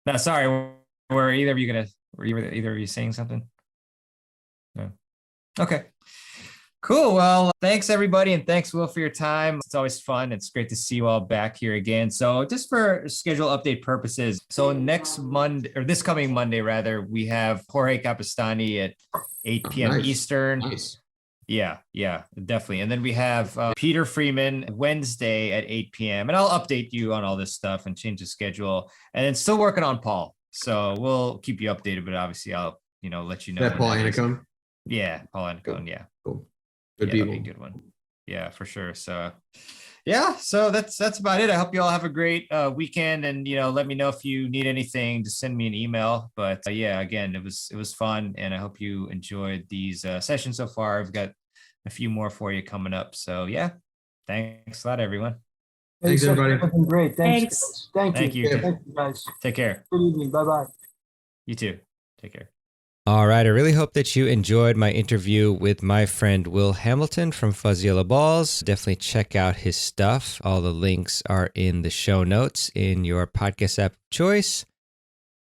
No, sorry. Were either of you saying something? No. Okay. Cool. Well, thanks everybody, and thanks Will for your time. It's always fun. It's great to see you all back here again. So just for schedule update purposes, so next Monday, or this coming Monday rather, we have Jorge Capistani at 8 p.m. Nice. Eastern. Nice. Yeah, definitely. And then we have Peter Freeman Wednesday at 8 p.m. And I'll update you on all this stuff and change the schedule. And then still working on Paul. So we'll keep you updated, but obviously I'll, let you know. That Paul Anacone? Yeah, Paul Anacone. Yeah. Cool. Good people. That'd be a good one. Yeah, for sure. So so that's about it. I hope you all have a great weekend, and let me know if you need anything. Just send me an email. But again, it was fun, and I hope you enjoyed these sessions so far. I've got a few more for you coming up. So thanks a lot, everyone. Thanks everybody. Great. Thanks. Thank you. Thank you, guys. Take care. Good evening. Bye-bye. You too. Take care. All right. I really hope that you enjoyed my interview with my friend Will Hamilton from Fuzzy Yellow Balls. Definitely check out his stuff. All the links are in the show notes in your podcast app of choice.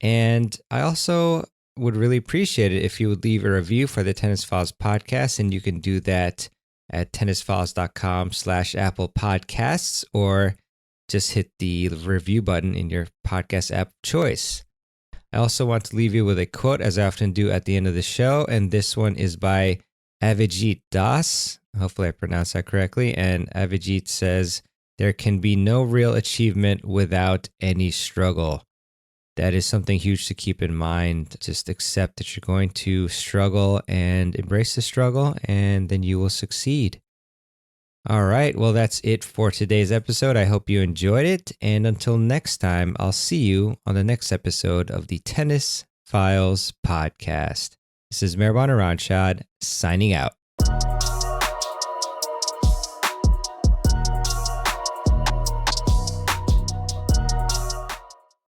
And I also would really appreciate it if you would leave a review for the Tennis Files podcast. And you can do that at tennisfiles.com/Apple Podcasts, or just hit the review button in your podcast app of choice. I also want to leave you with a quote, as I often do at the end of the show, and this one is by Avijit Das. Hopefully I pronounced that correctly. And Avijit says, "There can be no real achievement without any struggle." That is something huge to keep in mind. Just accept that you're going to struggle and embrace the struggle, and then you will succeed. All right, well, that's it for today's episode. I hope you enjoyed it. And until next time, I'll see you on the next episode of the Tennis Files podcast. This is mehrban Aranshad signing out.